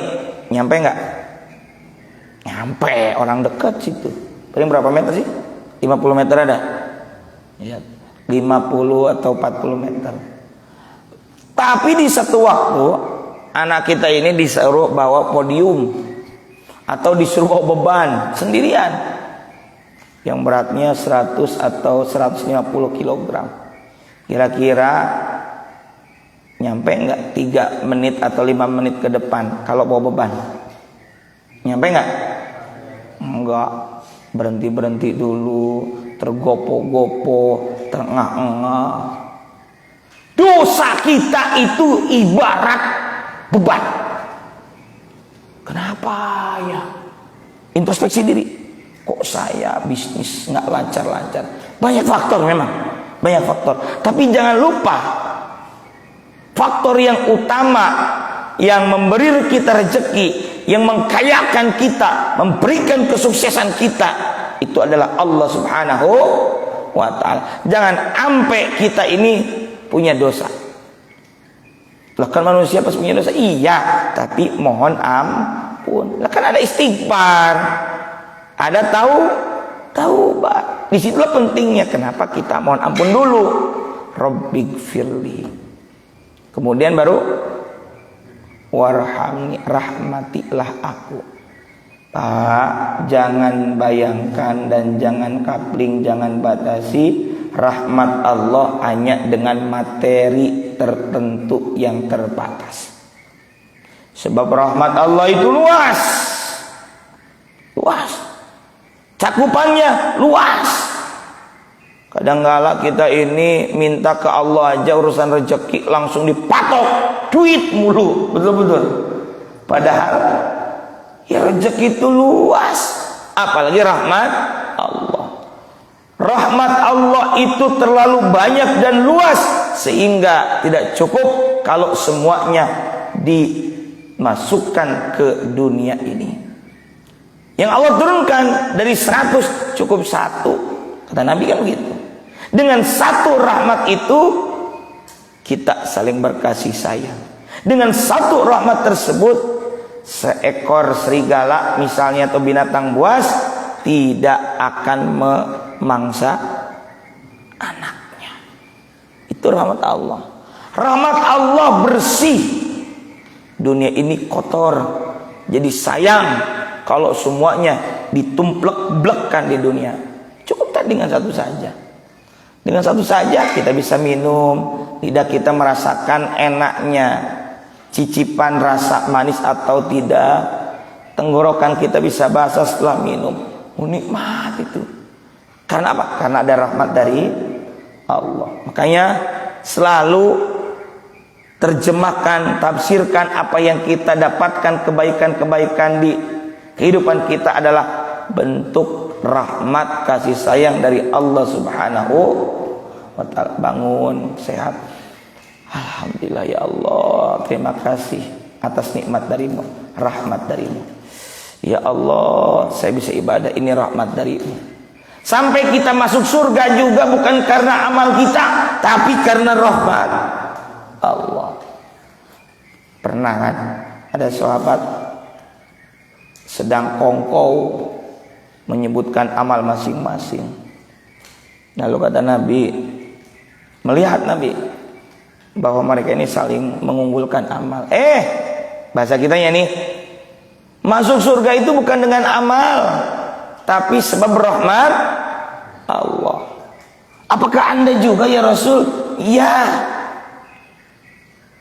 nyampe nggak? Nyampe, orang dekat situ. Paling berapa meter sih? 50 meter ada? Ya, 50 atau 40 meter. Tapi di satu waktu anak kita ini disuruh bawa podium atau disuruh bawa beban sendirian yang beratnya 100 atau 150 kg. Kira-kira nyampe nggak 3 menit atau 5 menit ke depan kalau bawa beban? Nyampe nggak? Enggak. Berhenti dulu, tergopo-gopo, terengah-engah. Dosa kita itu ibarat beban. Kenapa ya? Introspeksi diri. Kok saya bisnis nggak lancar-lancar? Banyak faktor memang, banyak faktor. Tapi jangan lupa faktor yang utama yang memberi kita rezeki, yang mengkayakan kita, memberikan kesuksesan kita, itu adalah Allah Subhanahu wa ta'ala. Jangan sampai kita ini punya dosa. Lah kan manusia pas punya dosa, iya, tapi mohon ampun. Lah kan ada istighfar, ada taubat. Disitulah pentingnya kenapa kita mohon ampun dulu. Rabbighfirli. Kemudian baru warhamni, rahmatilah aku. Pak, jangan bayangkan dan jangan kapling, jangan batasi rahmat Allah hanya dengan materi tertentu yang terbatas. Sebab rahmat Allah itu luas. Luas. Cakupannya luas. Kadang-kala kita ini minta ke Allah aja urusan rezeki langsung dipatok, duit mulu, betul-betul. Padahal ya rezeki itu luas, apalagi rahmat Allah. Rahmat Allah itu terlalu banyak dan luas sehingga tidak cukup kalau semuanya dimasukkan ke dunia ini. Yang Allah turunkan dari 100 cukup 1. Kata Nabi kan begitu. Dengan 1 rahmat itu kita saling berkasih sayang. Dengan 1 rahmat tersebut seekor serigala misalnya atau binatang buas tidak akan memangsa anaknya. Itu rahmat Allah. Rahmat Allah bersih. Dunia ini kotor. Jadi sayang kalau semuanya ditumplek-blekkan di dunia. Cukup tak dengan 1 saja. Dengan 1 saja kita bisa minum, lidah kita merasakan enaknya, cicipan rasa manis atau tidak, tenggorokan kita bisa basah setelah minum. Nikmat itu. Karena apa? Karena ada rahmat dari Allah. Makanya selalu terjemahkan, tafsirkan apa yang kita dapatkan, kebaikan-kebaikan di kehidupan kita adalah bentuk rahmat kasih sayang dari Allah Subhanahu wa ta'ala. Bangun sehat, alhamdulillah ya Allah, terima kasih atas nikmat darimu, rahmat darimu ya Allah, saya bisa ibadah, ini rahmat darimu. Sampai kita masuk surga juga bukan karena amal kita, tapi karena rahmat Allah. Pernah kan ada sahabat sedang kongkow menyebutkan amal masing-masing. Lalu kata Nabi, melihat Nabi bahwa mereka ini saling mengunggulkan amal. Bahasa kitanya nih, masuk surga itu bukan dengan amal, tapi sebab rahmat Allah. Apakah Anda juga ya Rasul? Iya.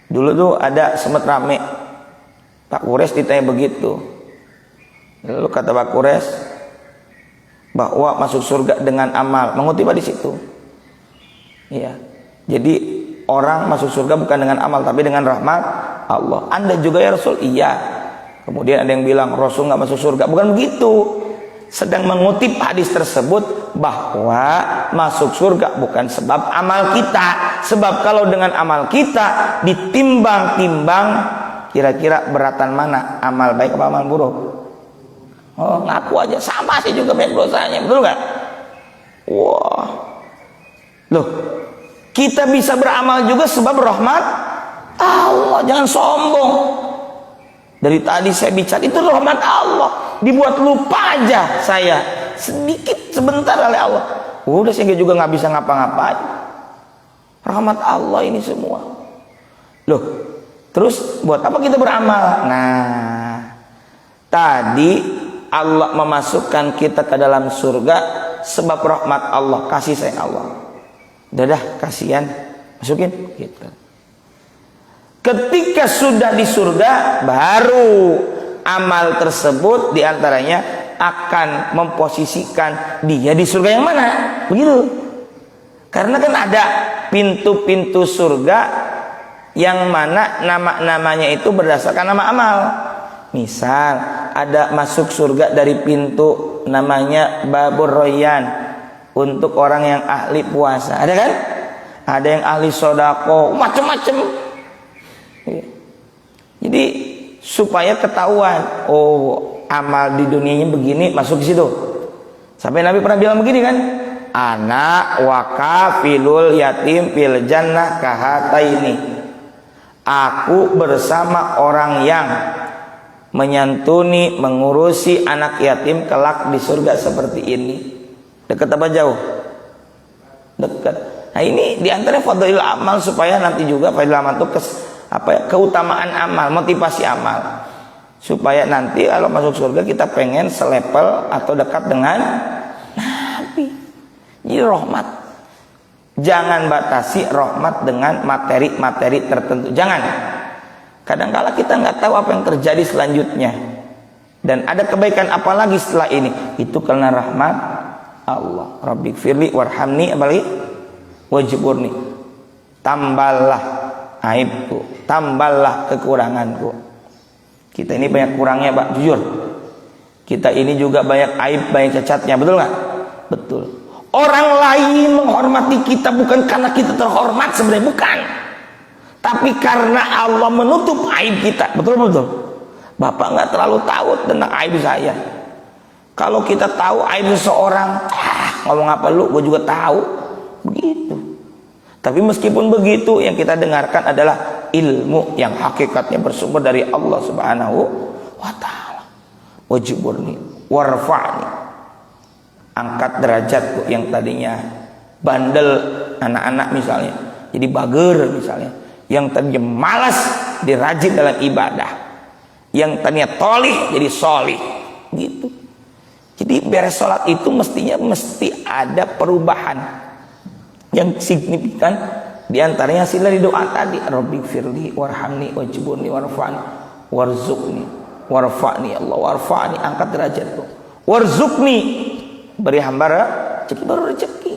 Dulu tuh ada sempat rame, Pak Kures ditanya begitu. Lalu kata Pak Kures bahwa masuk surga dengan amal, mengutip di situ. Iya. Jadi orang masuk surga bukan dengan amal tapi dengan rahmat Allah. Anda juga ya Rasul? Iya. Kemudian ada yang bilang Rasul nggak masuk surga. Bukan begitu. Sedang mengutip hadis tersebut bahwa masuk surga bukan sebab amal kita. Sebab kalau dengan amal kita ditimbang-timbang, kira-kira beratan mana? Amal baik apa amal buruk? Oh, ngaku aja sama sih juga banyak dosanya, betul nggak? Wah, loh, kita bisa beramal juga sebab rahmat Allah. Jangan sombong. Dari tadi saya bicara itu rahmat Allah. Dibuat lupa aja saya sedikit sebentar oleh Allah. Udah saya juga nggak bisa ngapa-ngapain. Rahmat Allah ini semua. Loh, terus buat apa kita beramal? Nah, tadi Allah memasukkan kita ke dalam surga sebab rahmat Allah, kasih sayang Allah. Dadah, kasihan, masukin gitu. Ketika sudah di surga, baru amal tersebut diantaranya akan memposisikan dia di surga yang mana, begitu. Karena kan ada pintu-pintu surga yang mana nama-namanya itu berdasarkan nama amal. Misal ada masuk surga dari pintu namanya Babur Royan untuk orang yang ahli puasa, ada kan? Ada yang ahli sodako, macam-macam. Jadi supaya ketahuan, oh amal di dunianya begini, masuk ke situ. Sampai Nabi pernah bilang begini kan, anak wakafilul yatim fil jannah kahataini. Aku bersama orang yang menyantuni, mengurusi anak yatim kelak di surga seperti ini. Dekat apa jauh? Dekat. Nah ini diantara fadhilul amal supaya nanti juga fadhilul amal itu keutamaan amal, motivasi amal. Supaya nanti kalau masuk surga kita pengen selevel atau dekat dengan Nabi. Jadi rahmat. Jangan batasi rahmat dengan materi-materi tertentu. Jangan. Kadang-kala kita nggak tahu apa yang terjadi selanjutnya. Dan ada kebaikan apa lagi setelah ini. Itu karena rahmat Allah. Rabbighfirli warhamni apalagi wajburni. Tambahlah aibku, tambahlah kekuranganku. Kita ini banyak kurangnya, Pak, jujur. Kita ini juga banyak aib, banyak cacatnya, betul nggak? Betul. Orang lain menghormati kita bukan karena kita terhormat, sebenarnya bukan, tapi karena Allah menutup aib kita. Betul. Bapak nggak terlalu tahu tentang aib saya. Kalau kita tahu aib seseorang, ngomong apa lu, gue juga tahu, begitu. Tapi meskipun begitu, yang kita dengarkan adalah ilmu yang hakikatnya bersumber dari Allah Subhanahu wa Ta'ala. Wajburni warfa'ni, angkat derajatku yang tadinya bandel anak-anak misalnya jadi bager misalnya, yang tadinya malas dirajin dalam ibadah, yang tadinya tolih jadi solih gitu. Jadi beres sholat itu mesti ada perubahan yang signifikan. Di antaranya hasil dari doa tadi, Rabbighfirli warhamni wajburni warfa'ni warzuqni warfa'ni Allah warfa'ni, angkat derajatku, warzuqni, beri hamba rezeki, baru rezeki.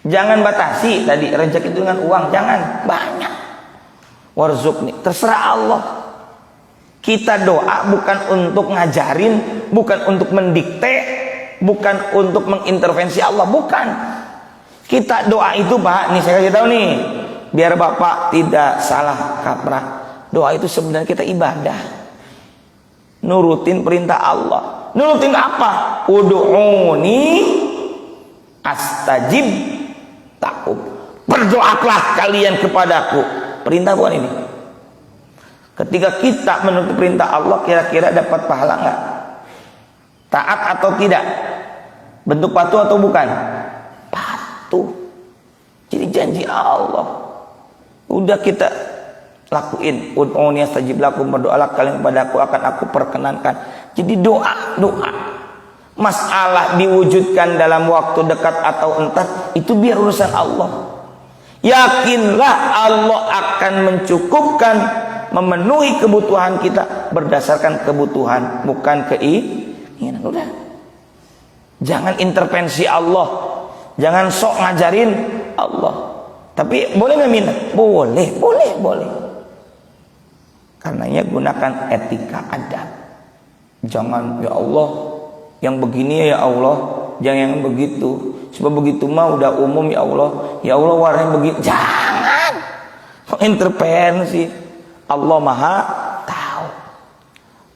Jangan batasi tadi rezeki itu dengan uang, jangan banyak. Warzuqni, terserah Allah. Kita doa bukan untuk ngajarin, bukan untuk mendikte, bukan untuk mengintervensi Allah, bukan. Kita doa itu, Pak, nih saya kasih tahu nih, biar Bapak tidak salah kaprah. Doa itu sebenarnya kita ibadah, nurutin perintah Allah. Nurutin apa? Ud'uni astajib takum. Berdoalah kalian kepadaku. Perintah bukan ini. Ketika kita menuruti perintah Allah, kira-kira dapat pahala enggak? Taat atau tidak? Bentuk patuh atau bukan? Patuh. Jadi janji Allah. Udah kita lakuin. Ud'uni astajib lakum, berdoalah kalian kepadaku, akan aku perkenankan. Jadi doa. Masalah diwujudkan dalam waktu dekat atau entar, itu biar urusan Allah. Yakinlah Allah akan mencukupkan, memenuhi kebutuhan kita berdasarkan kebutuhan, bukan keinginan. Udah. Jangan intervensi Allah. Jangan sok ngajarin Allah. Tapi boleh nggak minta? Boleh. Karenanya gunakan etika adab. Jangan, ya Allah, yang begini ya Allah, jangan yang begitu. Sebab begitu mah udah umum, ya Allah. Ya Allah, warnanya begini. Jangan intervensi. Allah Maha tahu.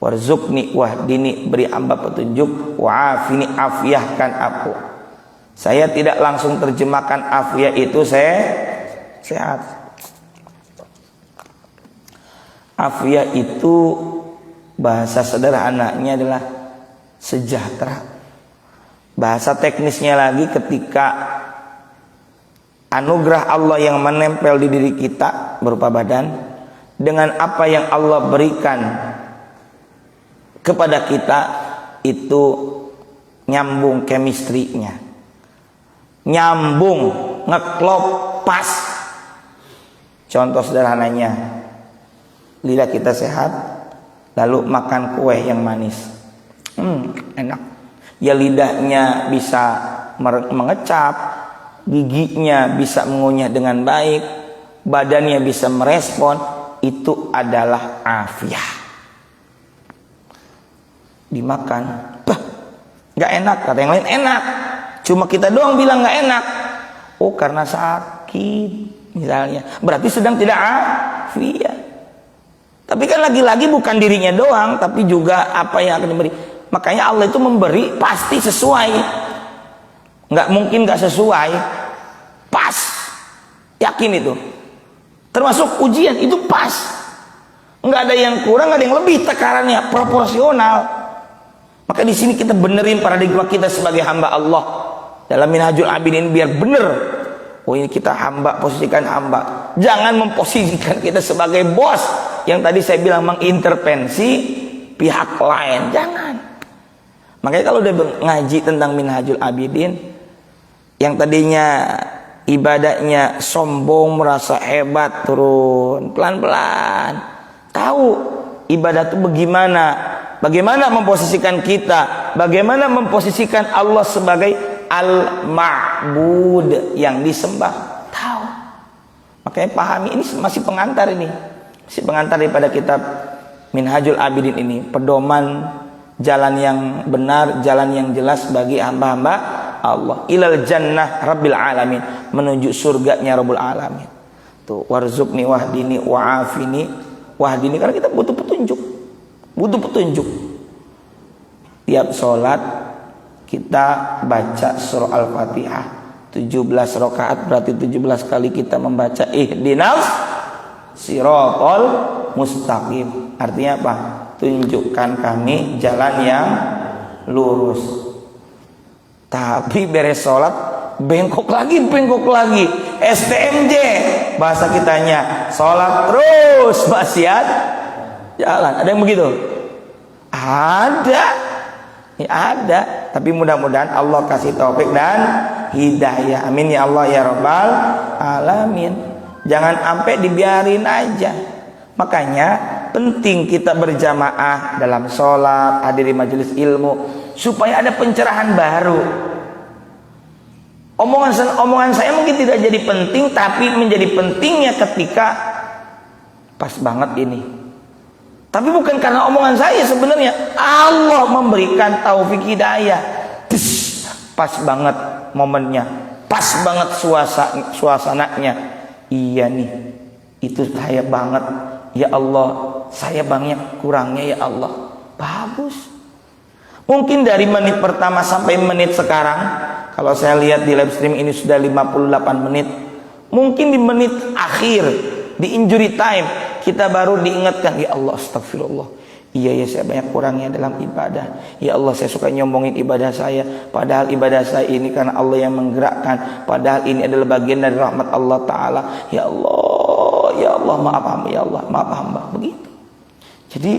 Warzuqni wahdini, beri hamba petunjuk, wa'afini, afiahkan aku. Saya tidak langsung terjemahkan afiah itu sehat. Afiah itu bahasa sederhananya adalah sejahtera. Bahasa teknisnya lagi, ketika anugerah Allah yang menempel di diri kita berupa badan dengan apa yang Allah berikan kepada kita, itu nyambung chemistry-nya, nyambung, ngeklop, pas. Contoh sederhananya, lidah kita sehat, lalu makan kue yang manis, enak. Ya lidahnya bisa mengecap, giginya bisa mengunyah dengan baik, badannya bisa merespon. Itu adalah afiah. Dimakan, gak enak, kata yang lain enak, cuma kita doang bilang gak enak. Oh, karena sakit misalnya, berarti sedang tidak afiah. Tapi kan lagi-lagi bukan dirinya doang, tapi juga apa yang akan diberi. Makanya Allah itu memberi pasti sesuai. Nggak mungkin nggak sesuai. Pas. Yakin itu. Termasuk ujian itu pas. Nggak ada yang kurang, nggak ada yang lebih, takarannya proporsional. Maka di sini kita benerin paradigma kita sebagai hamba Allah. Dalam Minhajul Abidin biar bener. Oh, ini kita hamba, posisikan hamba. Jangan memposisikan kita sebagai bos, yang tadi saya bilang mengintervensi pihak lain. Jangan. Makanya kalau udah ngaji tentang Minhajul Abidin, yang tadinya ibadahnya sombong, merasa hebat, turun pelan-pelan. Tahu ibadah itu bagaimana memposisikan kita, bagaimana memposisikan Allah sebagai al-ma'bud yang disembah. Tahu. Makanya pahami, ini masih pengantar ini. Masih pengantar daripada kitab Minhajul Abidin ini, pedoman jalan yang benar, jalan yang jelas bagi hamba-hamba Allah. Ilal jannah rabbil alamin, menuju surganya Rabbul alamin. Tuh, warzuqni wahdini wa'afini wahdini, karena kita butuh petunjuk. Butuh petunjuk. Tiap sholat kita baca surah Al-Fatihah 17 rakaat, berarti 17 kali kita membaca ihdinas siratal mustaqim. Artinya apa? Tunjukkan kami jalan yang lurus. Tapi beres sholat bengkok lagi. STMJ bahasa kitanya, sholat terus maksiat jalan. Ada yang begitu? Ada. Ya, ada. Tapi mudah-mudahan Allah kasih taufik dan hidayah. Amin ya Allah ya Rabbal alamin. Jangan sampai dibiarin aja. Makanya penting kita berjamaah dalam sholat, hadiri majelis ilmu, supaya ada pencerahan baru. Omongan saya mungkin tidak jadi penting, tapi menjadi pentingnya ketika pas banget ini. Tapi bukan karena omongan saya, sebenarnya Allah memberikan taufik hidayah. Pas banget momennya, pas banget suasananya. Iya nih, itu saya banget. Ya Allah, saya banyak kurangnya ya Allah. Bagus. Mungkin dari menit pertama sampai menit sekarang, kalau saya lihat di live stream ini sudah 58 menit. Mungkin di menit akhir, di injury time, kita baru diingatkan, ya Allah astagfirullah. Iya ya, saya banyak kurangnya dalam ibadah. Ya Allah, saya suka nyombongin ibadah saya. Padahal ibadah saya ini karena Allah yang menggerakkan. Padahal ini adalah bagian dari rahmat Allah Ta'ala. Ya Allah, maaf hamba, ya Allah, maaf hamba. Begitu. Jadi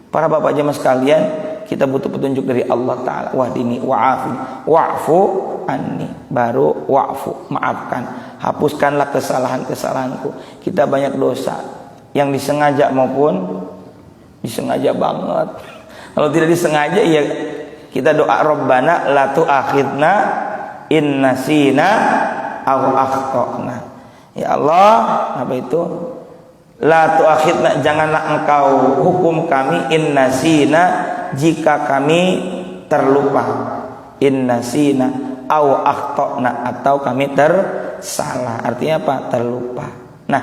para bapak jemaah sekalian, kita butuh petunjuk dari Allah Ta'ala. Wahdini wa'afini wa'fu anni. Baru wa'fu, maafkan. Hapuskanlah kesalahan-kesalahanku. Kita banyak dosa, yang disengaja maupun disengaja banget. Kalau tidak disengaja, ya kita doa Rabbana la tu'akhidna in nasina aw akhtana. Ya Allah, apa itu? La tu'akhidna, janganlah engkau hukum kami in nasina, jika kami terlupa. In nasina aw akhtana, atau kami tersalah. Artinya apa? Terlupa. Nah,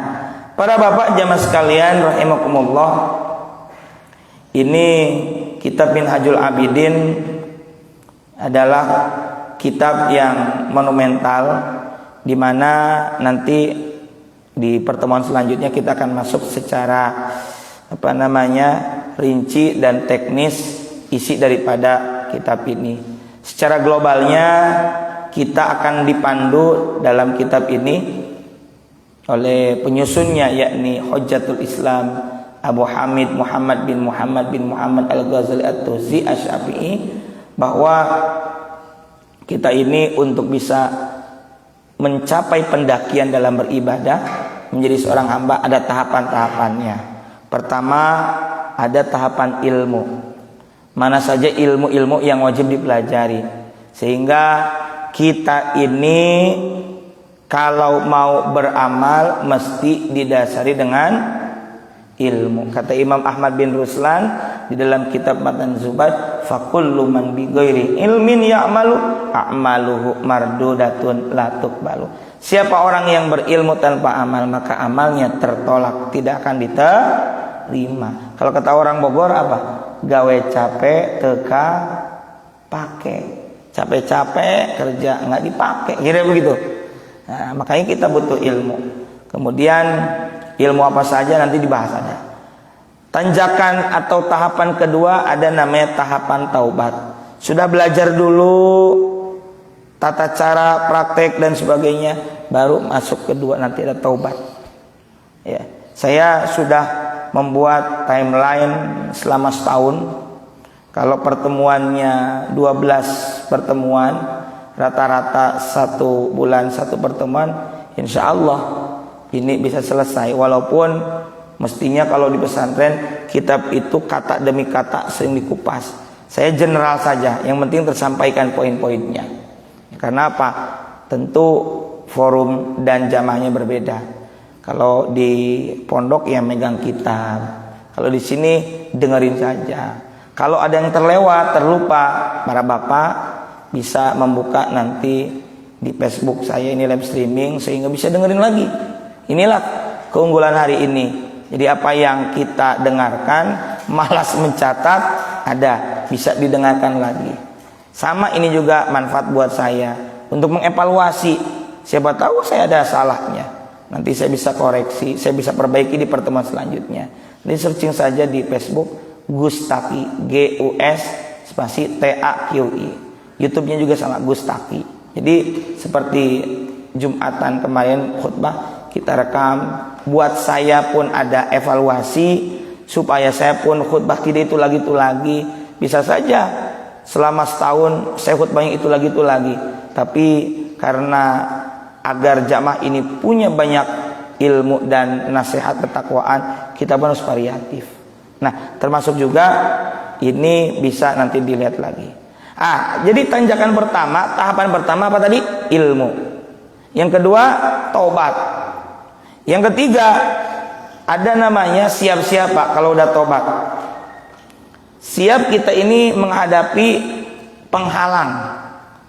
para bapak jamaah sekalian rahimakumullah, ini kitab Minhajul Abidin adalah kitab yang monumental, di mana nanti di pertemuan selanjutnya kita akan masuk secara rinci dan teknis isi daripada kitab ini. Secara globalnya kita akan dipandu dalam kitab ini oleh penyusunnya, yakni Hujjatul Islam Abu Hamid Muhammad bin Muhammad Al-Ghazali At-Tuzi Asy-Syafi'i, bahwa kita ini untuk bisa mencapai pendakian dalam beribadah menjadi seorang hamba ada tahapan-tahapannya. Pertama, ada tahapan ilmu. Mana saja ilmu-ilmu yang wajib dipelajari, sehingga kita ini kalau mau beramal mesti didasari dengan ilmu. Kata Imam Ahmad bin Ruslan di dalam kitab Matan Zubaid, fakullu man bi ghairi ilmin ya'malu a'maluhu mardudatun la tuqbalu. Siapa orang yang berilmu tanpa amal, maka amalnya tertolak, tidak akan diterima. Kalau kata orang Bogor apa? Gawe capek teka pakai. Capek-capek kerja nggak dipakai, kira begitu. Nah, makanya kita butuh ilmu. Kemudian ilmu apa saja nanti dibahas ada. Tanjakan atau tahapan kedua ada namanya tahapan taubat. Sudah belajar dulu tata cara, praktek dan sebagainya, baru masuk kedua nanti ada taubat. Ya, saya sudah membuat timeline selama setahun. Kalau pertemuannya 12 pertemuan, rata-rata 1 bulan 1 pertemuan, insya Allah ini bisa selesai. Walaupun mestinya kalau di pesantren kitab itu kata demi kata sering dikupas. Saya general saja, yang penting tersampaikan poin-poinnya. Karena apa? Tentu forum dan jamaahnya berbeda. Kalau di pondok ya megang kitab, kalau di sini dengerin saja. Kalau ada yang terlewat, terlupa, para bapak bisa membuka nanti di Facebook saya ini live streaming sehingga bisa dengerin lagi. Inilah keunggulan hari ini. Jadi apa yang kita dengarkan, malas mencatat, ada, bisa didengarkan lagi. Sama ini juga manfaat buat saya untuk mengevaluasi. Siapa tahu saya ada salahnya. Nanti saya bisa koreksi, saya bisa perbaiki di pertemuan selanjutnya. Nanti searching saja di Facebook Gustaqi, G-U-S spasi T-A-Q-I. YouTube-nya juga sama, Gustaqi. Jadi seperti Jumatan kemarin khutbah kita rekam, buat saya pun ada evaluasi supaya saya pun khutbah tidak itu lagi. Bisa saja selama setahun saya khutbahnya itu lagi. Tapi karena agar jamaah ini punya banyak ilmu dan nasihat ketakwaan, kita harus variatif. Nah, termasuk juga ini bisa nanti dilihat lagi. Jadi tanjakan pertama, tahapan pertama apa tadi? Ilmu. Yang kedua, taubat. Yang ketiga, ada namanya siap-siap Pak kalau udah taubat. Siap kita ini menghadapi penghalang.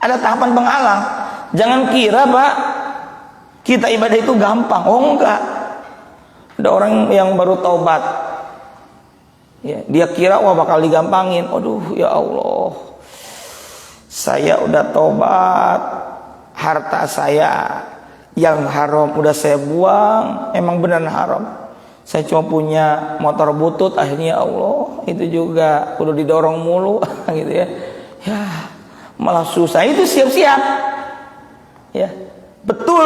Ada tahapan penghalang. Jangan kira Pak, kita ibadah itu gampang. Oh enggak. Ada orang yang baru taubat. Ya, dia kira wah bakal digampangin. Aduh ya Allah, saya udah tobat, harta saya yang haram udah saya buang, emang benar haram. Saya cuma punya motor butut, akhirnya Allah itu juga udah didorong mulu gitu ya. Ya malah susah. Itu siap-siap. Ya betul,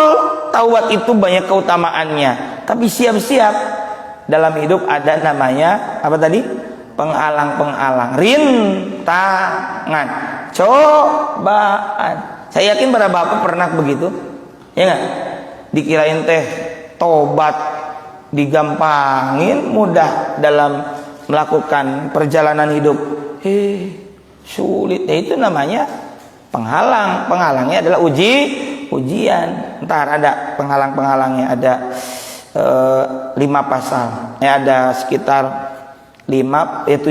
taubat itu banyak keutamaannya, tapi siap-siap. Dalam hidup ada namanya apa tadi? Penghalang-penghalang, rintangan, cobaan. Saya yakin para bapak pernah begitu, ya nggak? Dikirain teh tobat digampangin, mudah dalam melakukan perjalanan hidup. Sulit. Itu namanya penghalang. Penghalangnya adalah ujian. Ntar ada penghalang-penghalangnya, ada 5 pasal. Ada sekitar 7.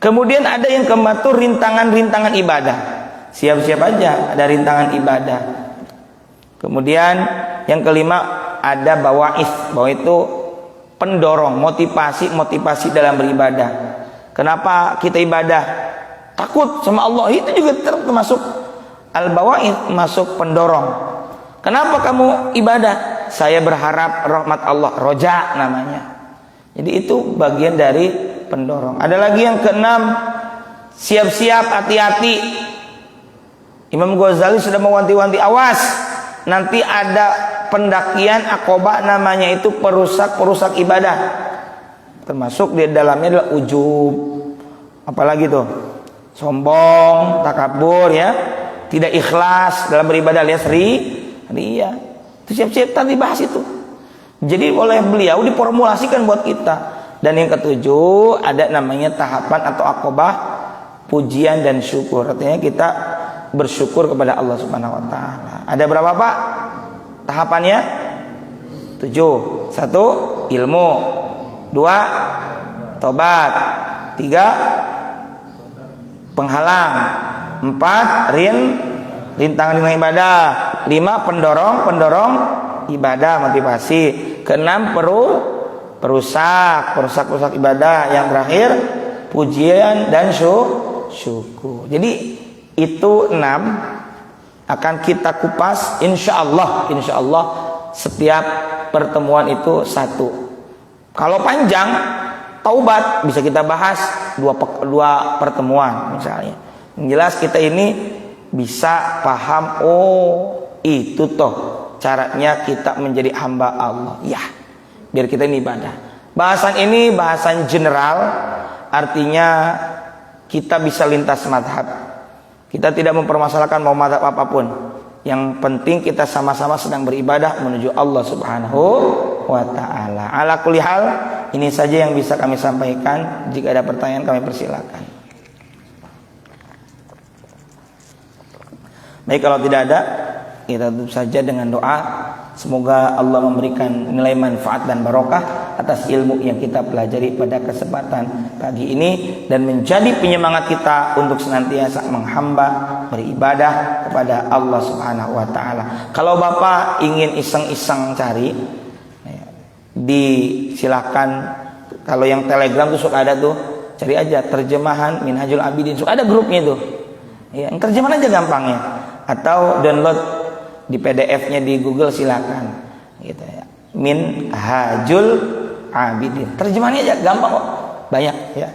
Kemudian ada yang keempat tuh rintangan-rintangan ibadah. Siap-siap aja ada rintangan ibadah. Kemudian yang kelima ada bawa'is. Bahwa itu pendorong, motivasi dalam beribadah. Kenapa kita ibadah? Takut sama Allah. Itu juga termasuk al-bawa'is, masuk pendorong. Kenapa kamu ibadah? Saya berharap rahmat Allah, roja namanya. Jadi itu bagian dari pendorong. Ada lagi yang keenam, siap-siap, hati-hati. Imam Ghazali sudah mewanti-wanti, awas, nanti ada pendakian Aqabah namanya itu perusak ibadah. Termasuk di dalamnya adalah ujub. Apalagi tuh? Sombong, takabur ya. Tidak ikhlas dalam beribadah, alias ria. Itu siap-siap tadi bahas itu. Jadi oleh beliau diformulasikan buat kita. Dan yang ketujuh ada namanya tahapan atau Aqabah pujian dan syukur. Artinya kita bersyukur kepada Allah Subhanahu wa taala. Ada berapa Pak tahapannya? 7. 1 ilmu, 2 tobat, 3 penghalang, 4 rintangan ibadah, 5 pendorong ibadah, motivasi, ke-6 perusak ibadah, yang terakhir pujian dan syukur. Jadi itu 6 akan kita kupas insyaallah setiap pertemuan itu 1. Kalau panjang taubat bisa kita bahas 2 pertemuan misalnya. Yang jelas kita ini bisa paham, itu toh caranya kita menjadi hamba Allah. Ya, biar kita ini ibadah. Bahasan ini bahasan general, artinya kita bisa lintas madhab. Kita tidak mempermasalahkan mau mazhab apapun. Yang penting kita sama-sama sedang beribadah menuju Allah Subhanahu wa taala. Ala kulli hal, ini saja yang bisa kami sampaikan. Jika ada pertanyaan kami persilakan. Baik, kalau tidak ada, kita tutup saja dengan doa. Semoga Allah memberikan nilai manfaat dan barokah atas ilmu yang kita pelajari pada kesempatan pagi ini, dan menjadi penyemangat kita untuk senantiasa menghamba beribadah kepada Allah Subhanahu wa taala. Kalau Bapak ingin iseng-iseng cari, silakan. Kalau yang Telegram tuh suka ada tuh, cari aja terjemahan Minhajul Abidin, suka ada grupnya tuh. Ya, terjemahan aja gampangnya, atau download di PDF-nya di Google, silakan gitu ya. Minhajul Abidin, terjemahannya aja gampang kok, banyak ya.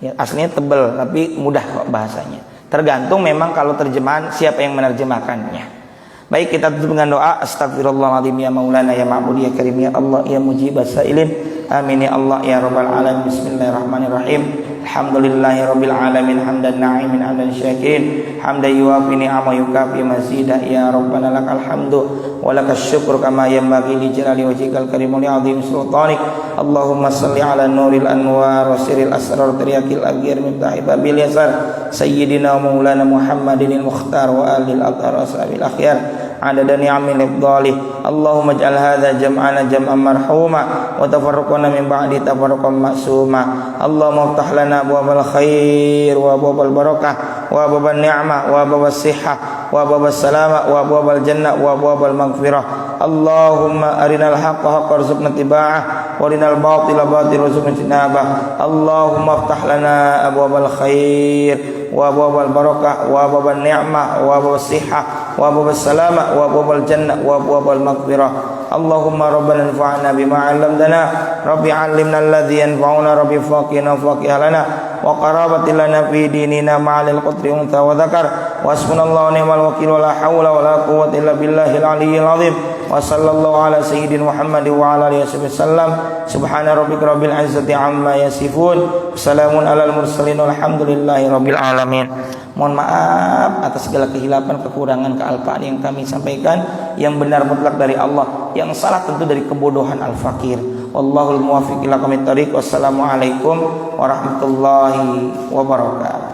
Ya, aslinya tebel tapi mudah kok bahasanya. Tergantung memang kalau terjemahan siapa yang menerjemahkannya. Baik, kita tutup dengan doa. Astagfirullahaladzim ya Maulana ya Ma'bud ya Karim ya Allah ya Mujibas Sa'ilin. Amin ya Allah ya Rabbal Alamin. Bismillahirrahmanirrahim. Alhamdulillahi Rabbil Alamin. Hamdan na'imin hamdan syakirin, hamdan yuwafi ni'ama yukafi mazidah. Ya Rabbana lakal hamdu wa lakas syukru kama yanbaghi li jalali wajhikal karim li 'azimi sultanik. Allahumma salli ala nuril anwar wa sirril asrar tiriyakil aghir miftahi babil yasar sayyidina wa maulana Muhammadinil mukhtar wa alil athar ashabil akhyar adada ni'amil ifdali. Allahumma ij'al hadza jam'ana jam'an marhuma wa tafarruqana min ba'di tafarruqan ma'suma. Allahumma iftah lana abwabal khair wa abwabal barakah wa abwabal ni'mah wa abwabal sihah wa abwabal salamah wa abwabal jannah wa abwabal maghfirah. Allahumma arinal haqqa haqqan warzuqna ittiba'ah wa arinal batila batilan warzuqna ijtinabah. Allahumma iftah lana abwabal khair wa abwabal barakah wa abwabal ni'mah wa abwabal sihah wa abwabal salamah wa abwabal jannah wa abwabal maghfirah. Allahumma rabbana anfa'na bima 'allamtana, rabbi 'allimna alladhi yanfa'una, rabbi faqina faqih lana wa qarabatil lana fi dinina ma'al qadri untha wa dzakar. Wa hasbunallahu wa ni'mal wakeel wa la haula wa la quwwata illa billahil aliyyil azim. Wa sallallahu ala sayyidina Muhammad wa ala alihi wasallam. Subhana rabbika rabbil izzati amma yasifun, salamun alal mursalin walhamdulillahi rabbil alamin. Mohon maaf atas segala kehilapan, kekurangan, kealpaan yang kami sampaikan. Yang benar mutlak dari Allah, yang salah tentu dari kebodohan al-fakir. Wallahul muwaffiq ila aqwamit thoriq. Wassalamualaikum warahmatullahi wabarakatuh.